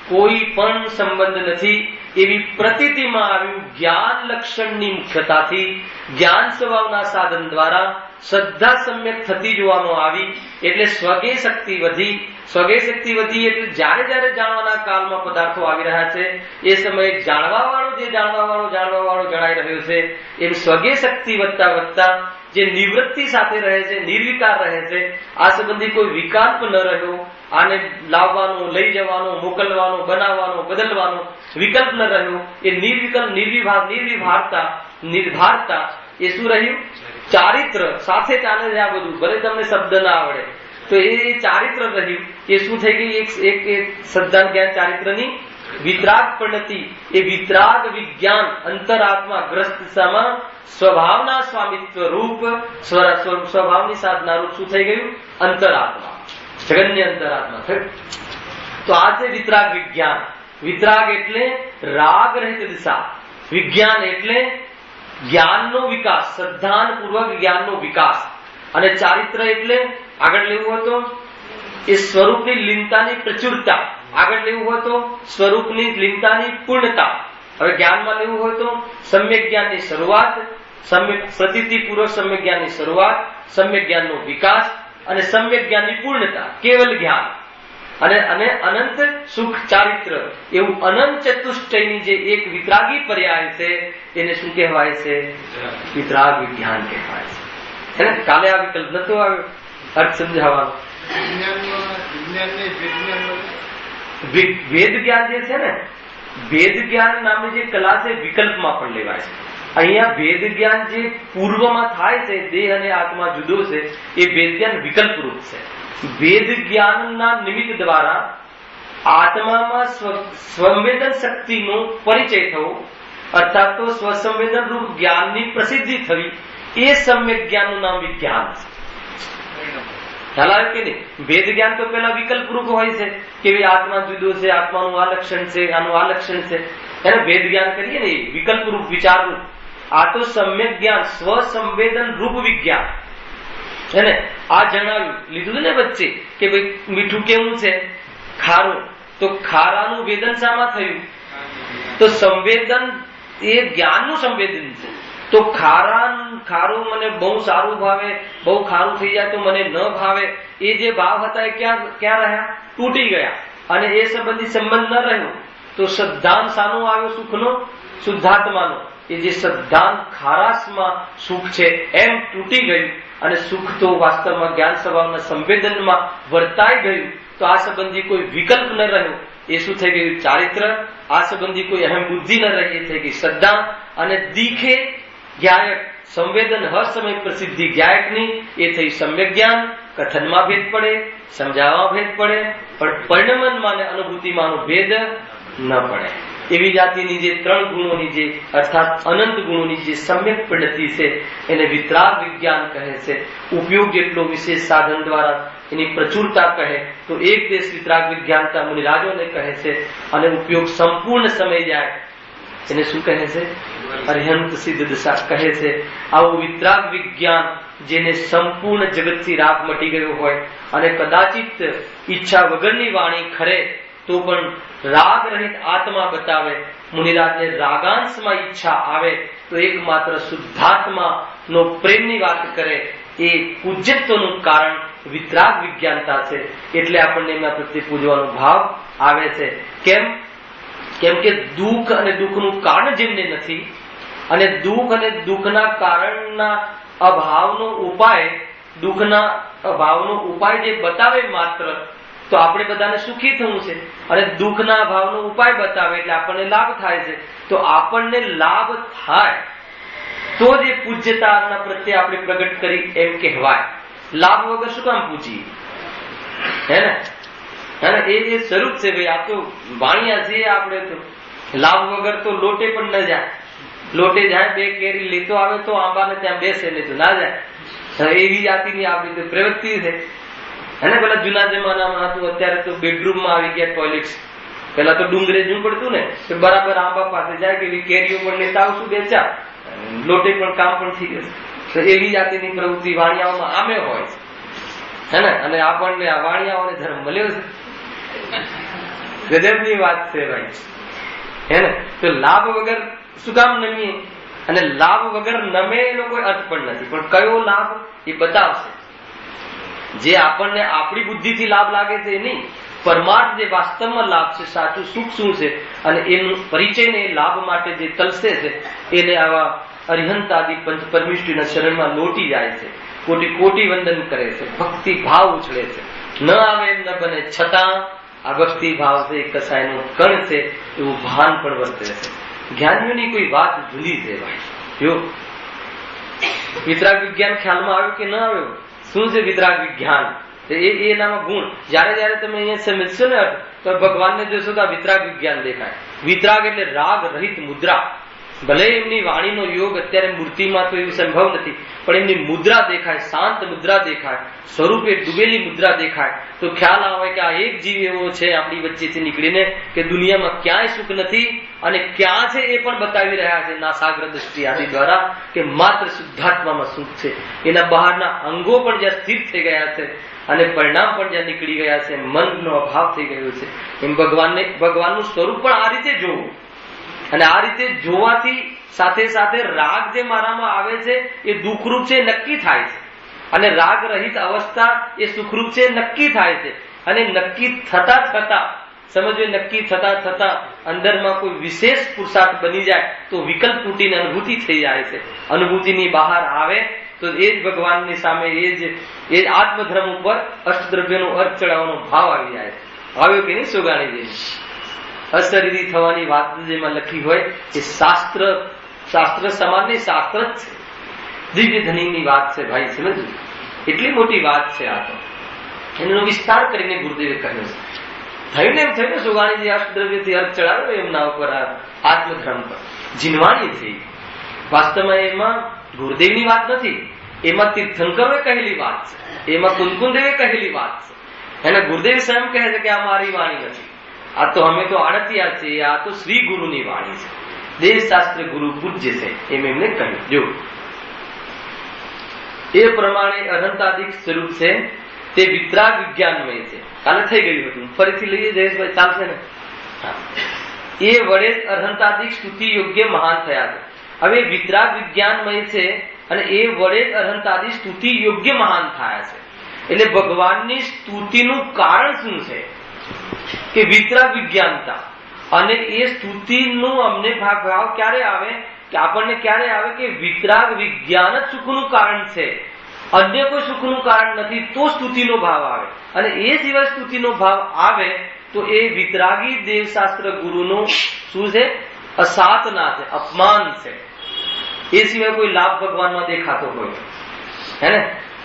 કોઈ પણ સંબંધ નથી એવી પ્રતીતિમાં આવ્યું. જ્ઞાન લક્ષણની મુખ્યતાથી જ્ઞાન સ્વભાવના સાધન દ્વારા શ્રદ્ધા સમ્યક થતી જોવામાં આવી. એટલે સ્વગે શક્તિ વધી. સ્વગે શક્તિ વધી એટલે જયારે જયારે જાણવાના કાળમાં પદાર્થો આવી રહ્યા છે એ સમયે જાણવા વાળો જણાઈ રહ્યો છે. એમ સ્વગે શક્તિ વધતા વધતા જે નિવૃત્તિ સાથે રહે છે, નિર્વિકાર રહે છે, આ સંબંધી કોઈ વિકલ્પ ન રહ્યો. આને લાવવાનો, લઈ જવાનો, મોકલવાનો, બનાવવાનો, બદલવાનો વિકલ્પ ન રહ્યો. એ નિર્વિકલ્પ, નિર્ભારતા એ શું રહ્યું? ચારિત્ર સાથે ચાલે છે. આ બધું ભલે તમને શબ્દ ના આવડે તો એ ચારિત્ર રહ્યું. એ શું થઈ ગઈ? એક શ્રદ્ધા જ્ઞાન ચારિત્રની વિતરાગ પરિણતિ. એ વિતરાગ વિજ્ઞાન અંતરાત્મા ગ્રસ્ત દિશામાં સ્વભાવના સ્વામિત્વ રૂપ, સ્વભાવની સાધના રૂપ શું થઈ ગયું? અંતરાત્મા, જગન્ય અંતરાત્મા થયું. તો આ છે વિતરાગ વિજ્ઞાન. વિતરાગ એટલે રાગ રહિત દિશા. વિજ્ઞાન એટલે જ્ઞાનનો વિકાસ, શ્રદ્ધાન પૂર્વક જ્ઞાનનો વિકાસ. અને ચારિત્ર એટલે આગળ લેવું હતો એ સ્વરૂપની લીનતાની પ્રચુરતા. આગળ લેવું હોય તો સ્વરૂપની લીનતાની પૂર્ણતા. હવે જ્ઞાનમાં લેવું હોય તો સમ્યક જ્ઞાનની શરૂઆત, સમ્યક પ્રતીતિ પૂર્વક સમ્યક જ્ઞાનની શરૂઆત, સમ્યક જ્ઞાનનો વિકાસ અને સમ્યક જ્ઞાનની પૂર્ણતા, કેવલ જ્ઞાન. અને અનંત સુખ ચારિત્ર, એવું અનંત ચતુષ્ટયની જે એક વિતરાગી પર્યાય છે એને શું કહેવાય છે? વિતરાગ વિજ્ઞાન કહેવાય છે. હે ને? કાલે આ વિકલ્પ નતો આવ્યો અર્થ સમજાવવાનો. વેદ જ્ઞાન જે છે ને, વેદ જ્ઞાન નામની જે કલા છે વિકલ્પમાં પણ લેવાય છે. અહીંયા વેદ જ્ઞાન જે પૂર્વમાં થાય છે, દેહ અને આત્મા જુદો છે, એ વેદ જ્ઞાન વિકલ્પ રૂપ છે. વેદ જ્ઞાનના નિમિત્ત દ્વારા આત્મામાં સંવેદન શક્તિનો પરિચય થવો, અર્થાત તો સ્વસંવેદન રૂપ જ્ઞાનની પ્રસિદ્ધિ થવી, એ સમ્યક જ્ઞાનનું નામ વિજ્ઞાન છે. ખ્યાલ આવે કે નહીં? વેદ જ્ઞાન તો પેલા વિકલ્પ રૂપ હોય છે કે ભાઈ આત્મા જુદો છે, આત્માનું આ લક્ષણ છે, આનું આ લક્ષણ છે. એને વેદ જ્ઞાન કરીએ ને વિકલ્પ રૂપ, વિચાર રૂપ. આ તો સમ્યક જ્ઞાન, સ્વસંવેદન રૂપ વિજ્ઞાન. એને આ જણાવ્યું લીધું ને વચ્ચે કે ભાઈ મીઠું કેવું છે? ખારું. તો ખારાનું વેદન શામાં થયું? તો સંવેદન એ જ્ઞાનનું સંવેદન છે. તો ખારું મને બહુ સારું ભાવે, બહુ ખારું થઈ જાય તો મને ન ભાવે, એ જે ભાવ હતા એ ક્યાં રહ્યા? તૂટી ગયા. અને એ સંબંધી સંબંધ ન રહ્યો. તો શ્રદ્ધાન શાનો આવ્યો? સુખનો, શુદ્ધાત્માનો. એ જે શ્રદ્ધાન ખારાશમાં સુખ છે એમ તૂટી ગયું. અને સુખ તો વાસ્તવમાં જ્ઞાન સ્વભાવના સંવેદનમાં વર્તાઈ ગયું. તો આ સંબંધી કોઈ વિકલ્પ ન રહ્યો. એ શું થઈ ગયું? ચારિત્ર. આ સંબંધી કોઈ અહમ બુદ્ધિ ન રહી, એ થઈ ગઈ શ્રદ્ધા. અને દીખે જ્ઞાયક સંવેદન સમય પ્રસિદ્ધિ જ્ઞાયકની એ થઈ સમ્યક જ્ઞાન, કથનમાં ભેદ પડે, સમજાવવામાં ભેદ પડે, પણ પરિણમનમાં અને અનુભૂતિમાં ભેદ ન પડે. એવી જાતિની જે 3 ગુણોની જે અર્થાત અનંત ગુણોની જે સમ્યક પદ્ધતિ છે એને વિતરાગ વિજ્ઞાન કહે છે. ઉપયોગ જેટલો વિશેષ સાધન દ્વારા એની પ્રચુરતા કહે તો એક દેશ વિતરાગ વિજ્ઞાનતા મુનિરાજોને કહે છે, અને ઉપયોગ સંપૂર્ણ સમય જાય એને શું કહે છે? અર્યંત સિદ્ધ દશા કહે છે. આવું વિતરાગ વિજ્ઞાન જેને સંપૂર્ણ જગતથી રાગ મટી ગયો હોય અને કદાચિત ઈચ્છા વગરની વાણી ખરે તો પણ રાગ રહિત આત્મા બતાવે, મુનિરાજને રાગાંશમાં ઈચ્છા આવે તો એકમાત્ર શુદ્ધાત્મા નો પ્રેમની વાત કરે. એ પૂજ્યત્વનું કારણ વિતરાગ વિજ્ઞાનતા છે. એટલે આપણને એમના પ્રત્યે પૂજવાનો ભાવ આવે છે. કેમ કે દુઃખ અને દુઃખનું કારણ જેમને નથી, અને દુઃખ અને દુઃખના કારણના અભાવનો ઉપાય, દુઃખના અભાવનો ઉપાય જે બતાવે માત્ર, તો આપણે બધાને સુખી થવું છે, અને દુઃખના અભાવનો ઉપાય બતાવે એટલે આપણને લાભ થાય છે. તો આપણને લાભ થાય તો જે પૂજ્યતાના પ્રત્યે આપણે પ્રગટ કરી એમ કહેવાય. લાભ વગર શું કામ પૂજીએ? હે ને? એ સ્વરૂપ છે ભાઈ. આ તો વાણિયા છીએ આપણે, તો લાભ વગર તો લોટે પણ ન જાય. લોટે જાય 2 કેરી લેતો આવે તો આંબાને ત્યાં બેસે, નહીં તો ના જાય. એવી જાતિની આપણી તો પ્રવૃત્તિ છે. હે પેલા જૂના જમાનામાં હતું, અત્યારે તો બેડરૂમમાં આવી ગયા ટોયલેટ. પેલા તો ડુંગરે જવું પડતું ને, તો બરાબર આંબા પાસે જાય કે કેરીઓ પણ લેતા આવશું 2-4, લોટે પણ કામ પણ થઈ જશે. એવી જાતિની પ્રવૃત્તિ વાણિયાઓમાં આમે હોય છે. હે ને? અને આપણને આ વાણિયાઓને ધર્મ મળ્યો છે. ગજબની વાત છે ભાઈ. હે ને? તો લાભ વગર શું કામ નમીએ? અને લાભ વગર નમે એનો કોઈ અર્થ પણ નથી. પણ કયો લાભ એ બતાવશે. જે આપણને આપણી બુદ્ધિથી લાભ લાગે છે એ નહીં, પરમાર્થ જે વાસ્તવમાં લાભ છે, સાચું સુખ શું છે, અને એનું પરિચયને લાભ માટે જે તલસે છે એને આવા અરિહંત આદિ પંચ પરમિષ્ટિના શરણમાં લોટી જાય છે, કોટી કોટી વંદન કરે છે, ભક્તિ ભાવ ઉછળે છે. ન આવે એમ ન બને, છતાં આ ભક્તિ ભાવ છે કસાયનો કણ છે એવું ભાન પણ વર્તે છે. જ્ઞાનીઓની કોઈ વાત જુદી છે ભાઈ. જો વિતરાગ વિજ્ઞાન ખ્યાલમાં આવ્યું કે ન આવ્યું? શું છે વિતરાગ વિજ્ઞાન? એનામાં ગુણ. જયારે તમે અહીંયા સમજશો ને તો ભગવાનને જોશો તો વિતરાગ વિજ્ઞાન દેખાય. વિતરાગ એટલે રાગ રહિત મુદ્રા. ભલે એમની વાણીનો યોગ અત્યારે મૂર્તિમાં તો એવું સંભવ નથી, પણ એમની મુદ્રા દેખાય, શાંત મુદ્રા દેખાય, સ્વરૂપે ડૂબેલી મુદ્રા દેખાય, તો ખ્યાલ આવે કે આ એક જીવ એવો છે આપણી વચ્ચેથી નીકળીને કે દુનિયામાં ક્યાંય સુખ નથી, અને ક્યાં છે એ પણ બતાવી રહ્યા છે નાસાગ્ર દ્રષ્ટિ આદિ દ્વારા કે માત્ર શુદ્ધાત્મામાં સુખ છે. એના બહારના અંગો પણ જ્યાં સ્થિર થઈ ગયા છે અને પરિણામ પણ જ્યાં નીકળી ગયા છે, મનનો અભાવ થઈ ગયો છે. એમ ભગવાનનું સ્વરૂપ પણ આ રીતે જોવું, અને આ રીતે જોવાથી સાથે સાથે રાગ જે મારામાં આવે છે એ દુઃખરૂપ છે નક્કી થાય છે, અને રાગ રહિત અવસ્થા એ સુખરૂપ છે નક્કી થાય છે. અને નક્કી થતા થતા સમજો, નક્કી થતા થતા અંદરમાં કોઈ વિશેષ પુરુષાર્થ બની જાય તો વિકલ્પ તૂટીને અનુભૂતિ થઈ જાય છે. અનુભૂતિની બહાર આવે તો એ જ ભગવાનની સામે એ જ આત્મધર્મ ઉપર અષ્ટદ્રવ્યનો અર્થ ચડાવવાનો ભાવ આવી જાય છે. આવ્યો કે નહીં સોગાણી જેવી અશરીરી થવાની વાત જેમાં લખી હોય એ શાસ્ત્ર સમાન નહીં, શાસ્ત્ર જ છે. દિવ્ય ધનીની વાત છે ભાઈ, સમજવું. એટલી મોટી વાત છે આ તો. એનો વિસ્તાર કરીને ગુરુદેવે કહ્યું છે. થયું ને એમ થયું ને સોગાણીજી અષ્ટદ્રવ્યથી અર્થ ચડાવ્યો એમના ઉપર, આત્મધર્મ પર જીનવાણી થઈ. વાસ્તવમાં એમાં ગુરુદેવની વાત નથી, એમાં તીર્થંકરોએ કહેલી વાત છે, એમાં કુંદકુંદેવે કહેલી વાત છે. એના ગુરુદેવ સ્વયં કહે છે કે આ મારી વાણી નથી, આ તો અમે તો આડતિયા છીએ, આ તો શ્રી ગુરુની વાણી છે, દેવશાસ્ત્ર ગુરુ પૂજ્ય છે, એમ એમને કહ્યું. જો એ પ્રમાણે અનંતાદિક સ્વરૂપ છે તે વિતરાગ વિજ્ઞાનમય છે. કાલે થઈ ગયું હતું, ફરીથી લઈએ જયેશભાઈ, ચાલશે ને? એ વડે જ અર્હંતાદિક સ્તુતિ યોગ્ય મહાન થયા છે. હવે વિતરાગ વિજ્ઞાનમય છે અને એ વડે જ અર્હંતાદિ સ્તુતિ યોગ્ય મહાન થયા છે. એટલે ભગવાનની સ્તુતિનું કારણ શું છે કે વિતરાગ વિજ્ઞાનતા. અને એ સ્તુતિનું અમને ભાવ ક્યારે આવે કે આપણને ક્યારે આવે કે વિતરાગ વિજ્ઞાન જ સુખનું કારણ છે, અન્ય કોઈ સુખનું કારણ નથી, તો સ્તુતિનો ભાવ આવે. અને એ સિવાય સ્તુતિનો ભાવ આવે તો એ વિતરાગી દેવશાસ્ત્ર ગુરુનો શું છે? અસાધના છે, અપમાન છે. એ સિવાય કોઈ લાભ ભગવાનમાં દેખાતો હોય, હે ને?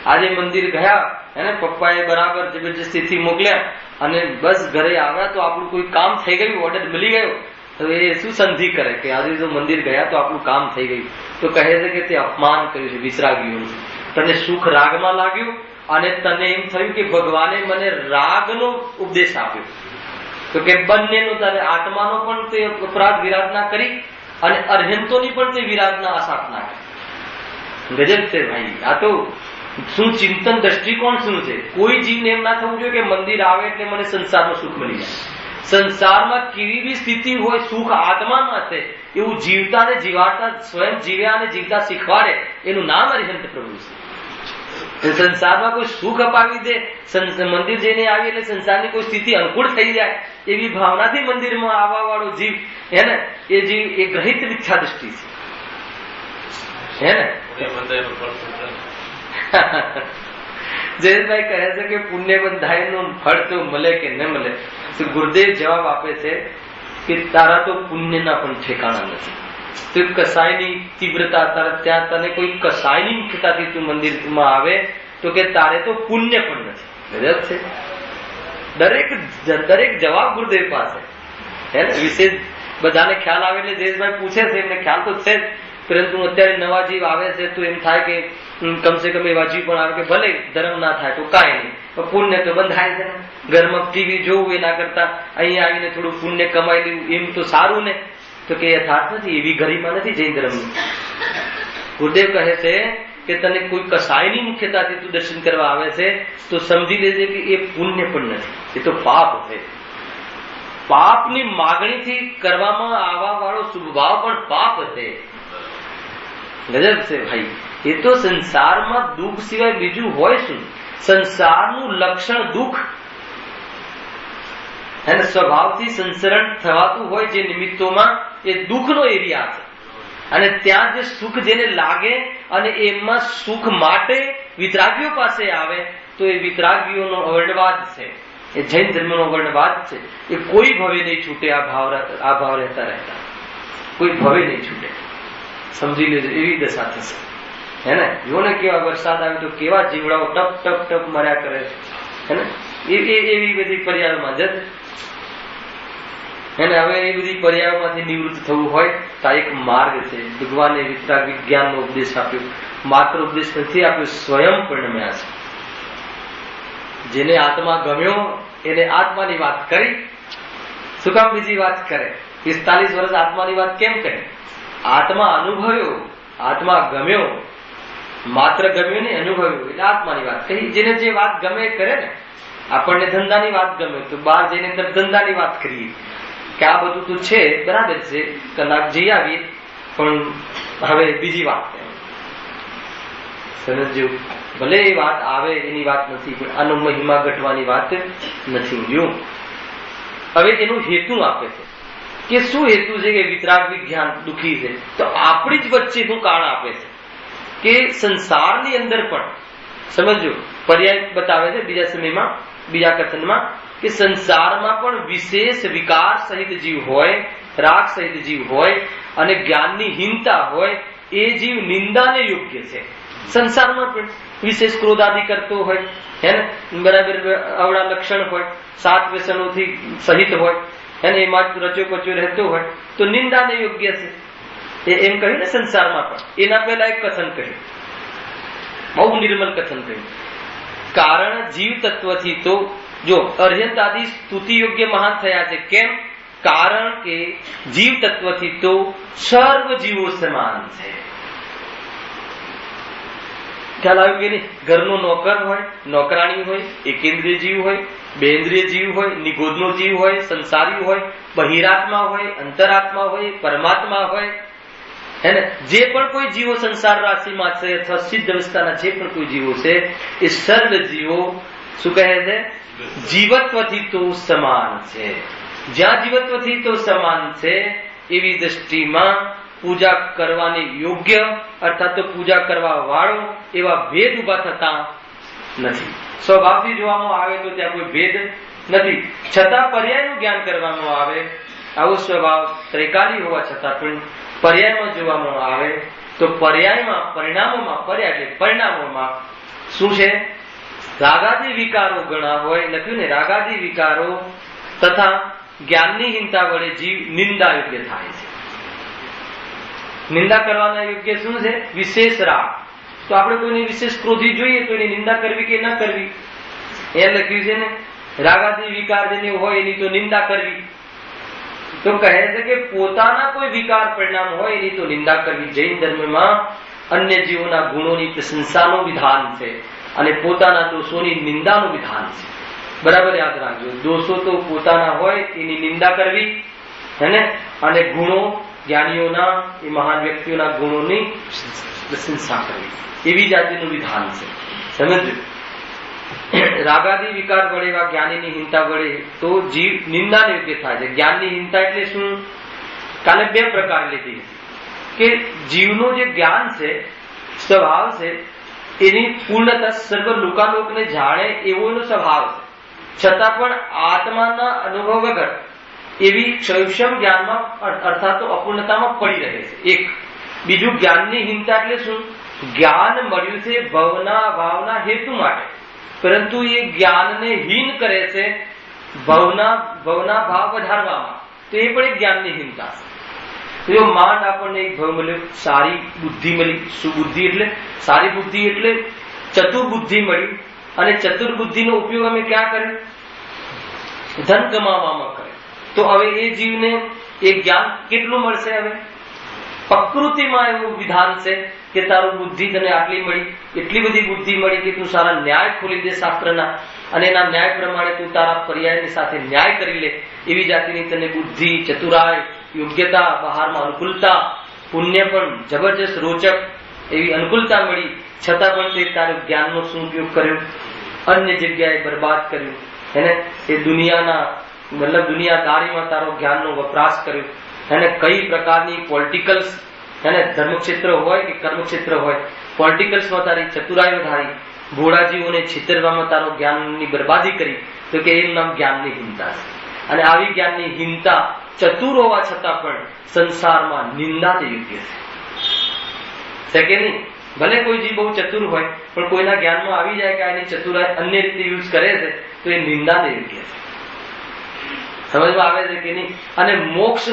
આજે મંદિર ગયા, હે ને, પપ્પાએ બરાબર જબરજસ્તીથી મોકલ્યા અને બસ ઘરે આવ્યા તો આપણું કોઈ કામ થઈ ગયું, ઓર્ડર મળી ગયો, તો એ શું સંધિ કરે કે આજે જો મંદિર ગયા તો આપણું કામ થઈ ગયું? તો કહે છે કે તે અપમાન કર્યું છે વિતરાગીઓનું. તને સુખ રાગમાં લાગ્યું અને તને એમ થયું કે ભગવાને મને રાગનો ઉપદેશ આપ્યો, તો કે બંનેનો તારે આત્માનો પણ તે અપરાધ વિરાધના કરી અને અર્હંતોની પણ તે વિરાધના આસ્થાપના કરી. ગજબ છે ભાઈ. આ તો શું ચિંતન દ્રષ્ટિકોણ શું છે? કોઈ જીવને એમ ના થવું જોઈએ કે મંદિર આવે એટલે મને સંસારનું સુખ મળી જાય. સંસારમાં કેવી બી સ્થિતિ હોય, સુખ આત્મામાં છે એવું જીવતા ને જીવાતા, સ્વયં જીવ્યા અને જીવતા શીખવાડે, એનું નામ અરિહંત પ્રભુ છે. સંસારમાં કોઈ સુખ અપાવી દે, મંદિર જઈને આવી એટલે સંસારની કોઈ સ્થિતિ અનુકૂળ થઈ જાય એવી ભાવનાથી મંદિરમાં આવવા વાળો જીવ, હે ને, એ જીવ એ ગ્રહિત મિથ્યા દ્રષ્ટિ છે, હે ને? જયેશભાઈ કહે છે કે પુણ્ય બંધાય નું ફળ તો મળે કે ન મળે. ગુરુદેવ જવાબ આપે છે કે તારા તો પુણ્યના પણ ઠેકાણા નથી. તો કસાયની તીવ્રતા તારા ત્યાં તને કોઈ કસાયની મુખ્યતાથી તું મંદિરમાં આવે તો કે તારે તો પુણ્ય પણ નથી. ગજબ છે. દરેક જવાબ ગુરુદેવ પાસે, હે ને? વિશેષ બધાને ખ્યાલ આવે એટલે જયેશભાઈ પૂછે છે, એમને ખ્યાલ તો છે જ, પરંતુ અત્યારે નવા જીવ આવે છે તો એમ થાય કે કમસે કમ એવા જીવ પણ આવે કે ભલે ધર્મ ના થાય તો કાંઈ નહીં, પુણ્ય તો બંધાય છે. ઘરમાં ટીવી જોવું એના કરતા અહીંયા આવીને થોડું પુણ્ય કમાઈ લેવું એમ તો સારું ને? તો કે યથાર્થ નથી, એવી ગરિમા નથી જૈન ધર્મની. ગુરુદેવ કહે છે કે તને કોઈ કસાયની મુખ્યતાથી તું દર્શન કરવા આવે છે તો સમજી લેજે કે એ પુણ્ય પણ નથી, એ તો પાપ છે. પાપની માગણીથી કરવામાં આવવા વાળો શુભભાવ પણ પાપ છે. ગજબ છે ભાઈ. એ તો સંસારમાં દુઃખ સિવાય બીજું હોય શું? સંસારનું લક્ષણ દુઃખ, અને સ્વભાવથી સંસરણ થવાતું હોય જે નિમિત્તોમાં, એ દુઃખનો એરિયા છે. અને ત્યાં જે સુખ જેને લાગે અને એમાં સુખ માટે વિતરાગીઓ પાસે આવે તો એ વિતરાગીઓનો અવર્ણવાદ છે, એ જૈન ધર્મનો અવર્ણવાદ છે. એ કોઈ ભવે નહીં છૂટે. આ ભાવ રહેતા રહેતા કોઈ ભવે નહીં છૂટે. સમજી લેજો, એવી દશા થશે, હે ને? જો ને કેવા વરસાદ આવે તો કેવા જીવડાઓ ટપ ટપ ટપ મર્યા કરે છે, હે ને? એવી બધી પર્યાયોમાં જશે, હે ને? હવે એ બધી પર્યાયોમાંથી નિવૃત્ત થવું હોય તો એક માર્ગ છે. ભગવાને વિતરાગ વિજ્ઞાનનો ઉપદેશ આપ્યો, માત્ર ઉપદેશ નથી આપ્યો, સ્વયં પરિણમ્યા છે. જેને આત્મા ગમ્યો એને આત્માની વાત કરી. શું કામ બીજી વાત કરે? 45 વર્ષ આત્માની વાત કેમ કરે? આત્મા અનુભવ્યો, આત્મા ગમ્યો, માત્ર ગમ્યો ને અનુભવ્યો એટલે આત્માની વાત કહી. જેને જે વાત ગમે કરે ને, આપણને ધંધાની વાત ગમે તો બહાર જઈને ધંધાની વાત કરીએ કે આ બધું તો છે, બરાબર છે, કલાક જઈ આવીએ, પણ હવે બીજી વાત સમજો. ભલે એ વાત આવે એની વાત નથી, પણ આનો મહિમા ઘટવાની વાત નથી. જો હવે એનો હેતુ આપે છે કે શું હેતુ છે કે વિતરાગ વિજ્ઞાન દુઃખી છે, તો આપણી જ વચ્ચેનું કારણ આપે છે કે સંસારની અંદર પણ સમજો. પર્યાય બતાવે છે બીજા સમયમાં, બીજા કથનમાં, કે સંસારમાં પણ વિશેષ વિકાર સહિત જીવ હોય, રાગ સહિત જીવ હોય અને જ્ઞાનની હીનતા હોય, એ જીવ નિંદાને યોગ્ય છે. સંસારમાં પણ વિશેષ ક્રોધ આદિ કરતો હોય, હે ને? બરાબર અવળા લક્ષણ હોય, 7 વ્યસનોથી સહિત હોય, અને એમાં રચો પચો રહેતો હોય તો નિંદાને યોગ્ય છે. એમ કહ્યું ને સંસારમાં પણ. એના પહેલા એક કથન કહ્યું, બહુ નિર્મલ કથન કહ્યું. કારણ જીવ તત્વથી તો જો અર્હંત આદિ સ્તુતિ યોગ્ય મહાન થયા છે. કેમ? કારણ કે જીવ તત્વથી તો સર્વ જીવો સમાન છે. ખ્યાલ આવ્યું કે નહીં? ઘરનો નોકર હોય, નોકરાણી હોય, એકેન્દ્રિય જીવ હોય, બેન્દ્રિય જીવ હોય, નિગોદનો જીવ હોય, સંસારી હોય, બહિરાત્મા હોય, અંતરાત્મા હોય, પરમાત્મા હોય, હે ને? જે પણ કોઈ જીવો સંસાર રાશિમાં છે અથવા સિદ્ધ અવસ્થાના જે પણ કોઈ જીવો છે એ સર્વ જીવો શું કહે છે? જીવત્વથી તો સમાન છે. જ્યાં જીવત્વથી તો સમાન છે એવી દ્રષ્ટિમાં પૂજા કરવાની યોગ્ય અર્થાત તો પૂજા કરવા વાળો એવા ભેદ ઉભા થતા નથી. સ્વભાવથી જોવામાં આવે તો ત્યાં કોઈ ભેદ નથી. છતાં પર્યાયનું જ્ઞાન કરવામાં આવે, આવો સ્વભાવ ત્રિકાલી હોવા છતાં પણ પર્યાયમાં જોવામાં આવે તો પર્યાયમાં, પરિણામોમાં, પર્યાય એટલે પરિણામોમાં શું છે? રાગાદી વિકારો ઘણા હોય, લખ્યું ને, રાગાદી વિકારો તથા જ્ઞાનની હિંતા વડે જીવ નિંદા યોગ્ય થાય છે. નિંદા કરવાના યોગ્ય શું છે? વિશેષ રાગ. તો આપણે કોઈની વિશેષ ક્રોધી જોઈએ તો એની નિંદા કરવી કે ન કરવી? એ લખ્યું છે ને, રાગાદી વિકાર જેની હોય એની તો નિંદા કરવી. તો કહે છે કે પોતાના કોઈ વિકાર પરિણામ હોય એની તો નિંદા કરવી. જૈન ધર્મમાં અન્ય જીવોના ગુણોની પ્રશંસાનું વિધાન છે અને પોતાના દોષોની નિંદાનું વિધાન છે. બરાબર યાદ રાખજો. દોષો તો પોતાના હોય એની નિંદા કરવી, હેને, અને ગુણો જ્ઞાનીઓના, એ મહાન વ્યક્તિઓના ગુણોની પ્રશંસા કરવી, એવી જાતિનું વિધાન છે. સમજજો. રાગાદી વિકાર વડે એવા જ્ઞાનીની હિંતા વડે તો જીવ નિંદાને યોગ્ય થાય છે. જ્ઞાનની હિંતા એટલે શું? કાલે બે પ્રકાર લીધી કે જીવનું જે જ્ઞાન છે, સ્વભાવ છે, એની પૂર્ણતા સર્વ લોકાલોકને જાણે એવો એનો સ્વભાવ છે, છતાં પણ આત્માના અનુભવ વગર એવી ક્ષયક્ષમ જ્ઞાનમાં અર્થાત તો અપૂર્ણતામાં પડી રહે છે. એક. બીજું, જ્ઞાનની હિંતા એટલે શું? જ્ઞાન મળ્યું છે ભવના ભાવના હેતુ માટે, પરંતુ એ જ્ઞાનને હીન કરે છે ભવના ભાવ વધારવામાં, તો એ પણ એક જ્ઞાનની હિંતા છે. જો માંડ આપણને એક ભવ મળ્યો, સારી બુદ્ધિ મળી. સુબુદ્ધિ એટલે સારી બુદ્ધિ એટલે ચતુર્બુદ્ધિ મળી, અને ચતુર્બુદ્ધિનો ઉપયોગ અમે ક્યાં કર્યો? ધન કમાવામાં કર્યો. તો હવે એ જીવને એ જ્ઞાન કેટલું મળશે? હવે પ્રકૃતિમાં એવું વિધાન છે કે તારું બુદ્ધિ તને આટલી મળી, એટલી બધી બુદ્ધિ મળી કે તું સારા ન્યાય ખોલી દે શાસ્ત્રના, અને એના ન્યાય પ્રમાણે તું તારા પર્યાયની સાથે ન્યાય કરી લે, એવી જાતિની તને બુદ્ધિ, ચતુરાઈ, યોગ્યતા, બહારમાં અનુકૂળતા, પુણ્ય પણ જબરજસ્ત રોચક એવી અનુકૂળતા મળી, છતાં પણ તે તારું જ્ઞાનનો શું ઉપયોગ કર્યો? અન્ય જગ્યાએ બરબાદ કર્યું, એને એ દુનિયાના મતલબ દુનિયાદારીમાં તારો જ્ઞાનનો વપરાશ કર્યો. એને કઈ પ્રકારની પોલિટિકલ્સ, એને ધર્મક્ષેત્ર હોય કે કર્મક્ષેત્ર હોય, પોલિટિકલ્સમાં તારી ચતુરાઈ વધારી, ભોળાજીઓને છેતરવામાં તારો જ્ઞાનની બરબાદી કરી, તો કે એનું નામ જ્ઞાનની હિંતા છે. અને આવી જ્ઞાનની હિંતા ચતુર હોવા છતાં પણ સંસારમાં નિંદાને યોગ્ય છે કે નહીં? ભલે કોઈ જીવ બહુ ચતુર હોય, પણ કોઈના જ્ઞાનમાં આવી જાય કે એની ચતુરાઈ અન્ય રીતે યુઝ કરે છે, તો એ નિંદાને યોગ્ય છે. સમજમાં આવે છે કે નહીં? અને મોક્ષ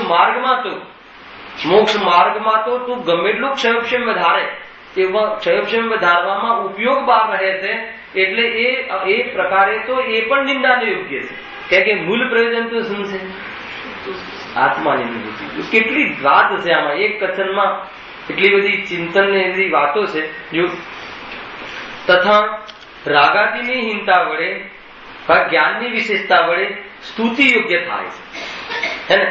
માર્ગમાં તો તું ગમે એટલું ક્ષયક્ષેમ વધારે, એવા ક્ષયક્ષેમ વધારવામાં ઉપયોગ બહાર રહે છે, એટલે એ પ્રકારે તો એ પણ નિંદાને યોગ્ય છે. કે મૂળ પ્રયોજન તો શું છે? આત્માની અનુભૂતિ. કેટલી વાત છે આમાં, એક કથનમાં એટલી બધી ચિંતન ને એવી વાતો છે. જો તથા રાગાદીની હિંતા વડે, જ્ઞાનની વિશેષતા વડે સ્તુતિ યોગ્ય થાય છે, હે ને?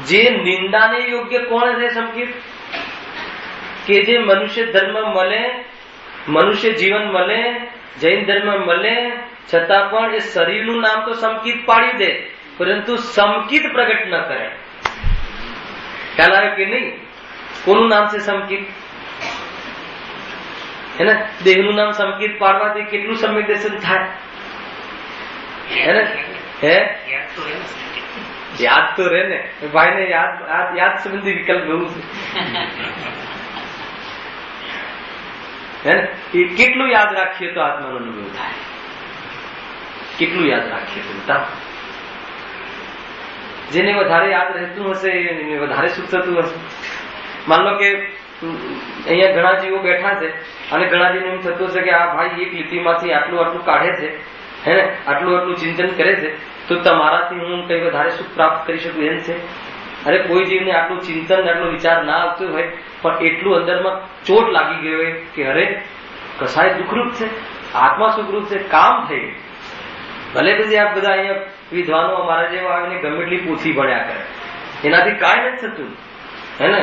જે નિંદાને યોગ્ય કોણ છે સંકેત? કે જે મનુષ્ય ધર્મ મળે, મનુષ્ય જીવન મળે, જૈન ધર્મ મળે, છતાં પણ એ શરીરનું નામ તો સંકિત પાડી દે, પરંતુ સંકિત પ્રગટ ન કરે. ખ્યાલ આવ્યો કે નહીં? કોનું નામ છે સંકિત? હે ને? દેહનું નામ સંકિત પાડવાથી કેટલું સંવેદનશીલ થાય, હે ને? હે યાદ તો રે ને ભાઈ ને, યાદ સંબંધી વિકલ્પ બહુ છે, કેટલું યાદ રાખીએ તો આત્માનો અનુભવ થાય, કેટલું યાદ રાખીએ તો. જેને વધારે યાદ રહેતું હશે એને વધારે સુખ થતું હશે. માન લો કે અહીંયા ઘણા જીવો બેઠા છે અને ઘણા જીવને એમ થતું હશે કે આ ભાઈ એક લીટીમાંથી આટલું આટલું કાઢે છે, હે ને, આટલું આટલું ચિંતન કરે છે, તો તમારાથી હું કઈ વધારે સુખ પ્રાપ્ત કરી શકું એમ છે. અરે કોઈ જીવને આટલું ચિંતન, આટલો વિચાર ના આવતું હોય, પણ એટલું અંદરમાં ચોટ લાગી ગયો હોય કે અરે કસાય દુઃખરૂપ છે, આત્મા સુખરૂપ છે, કામ થઈ ગયું. ભલે પછી આ બધા અહીંયા વિદ્વાનો અમારા જેવા આવીને ગમે એટલી પોથી ભણ્યા કરે, એનાથી કાંઈ નથી થતું, હે ને?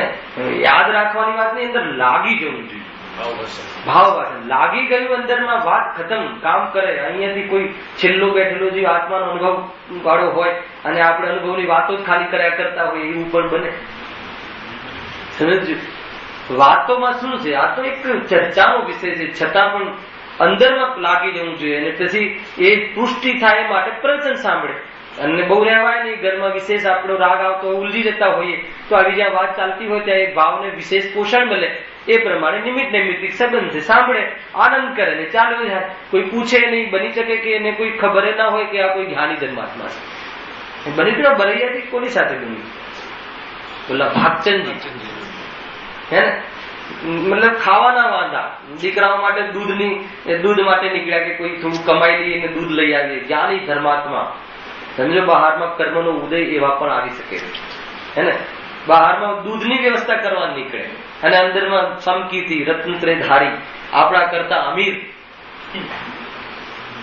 યાદ રાખવાની વાત ની અંદર લાગી જવું જોઈએ. ભાવ લાગી ગયું અંદરમાં, વાત ખતમ, કામ કરે. અહીંયાથી કોઈ છેલ્લો બેઠેલો જે આત્માનો અનુભવ વાળો હોય અને આપણે અનુભવની વાતો જ ખાલી કર્યા કરતા હોય એવું પણ બને. સમજ્યું? વાતોમાં શું છે? આ તો એક ચર્ચાનો વિષય છે, છતાં પણ અંદરમાં લાગી જવું જોઈએ. અને પછી એ પુષ્ટિ થાય એ માટે પ્રવચન સાંભળે. અને બહુ રહેવાય નહીં, ઘરમાં વિશેષ આપણો રાગ આવતો હોય, ઉલજી જતા હોઈએ, તો આવી જ્યાં વાત ચાલતી હોય ત્યાં એ ભાવને વિશેષ પોષણ મળે, એ પ્રમાણે નિમિત્ત નૈમિત્તિક સંબંધ છે, સાંભળે, આનંદ કરે ને ચાલ્યો જાય. કોઈ પૂછે નહીં, બની શકે કે એને કોઈ ખબર ના હોય કે આ કોઈ જ્ઞાની ધર્માત્મા છે. બની તો બરૈયાથી કોની સાથે બની? બોલા ભાગચંદજી હે ને, મતલબ ખાવાના વાંધા, દીકરાઓ માટે દૂધ માટે નીકળ્યા કે કોઈ થોડું કમાઈ લઈએ ને દૂધ લઈ આવીએ. જ્ઞાની ધર્માત્મા સમજો, બહારમાં કર્મનો ઉદય એવા પણ આવી શકે હે ને. બહારમાં દૂધની વ્યવસ્થા કરવા નીકળે અને અંદરમાં સમકીથી રત્નત્રે ધારી આપણા કરતા અમીર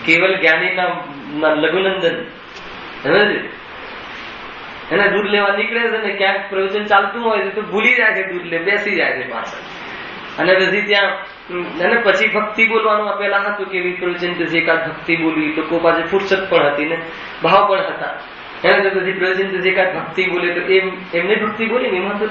કેવલ જ્ઞાનીના લઘુનંદન એને દૂધ લેવા નીકળે છે ને ક્યાંક પ્રવચન ચાલતું હોય તો ભૂલી જાય છે દૂધ લે, બેસી જાય છે પાછળ. અને પછી ત્યાં પછી ભક્તિ બોલવાનું આપેલા હતું કે પ્રવચન એકાદ ભક્તિ બોલવી તો કોઈ પાસે ફુરસત પણ હતી ને ભાવ પણ હતા. એને તો પછી પ્રવચન એકાદ ભક્તિ બોલે તો એમને ભક્તિ બોલી ને એમાં તો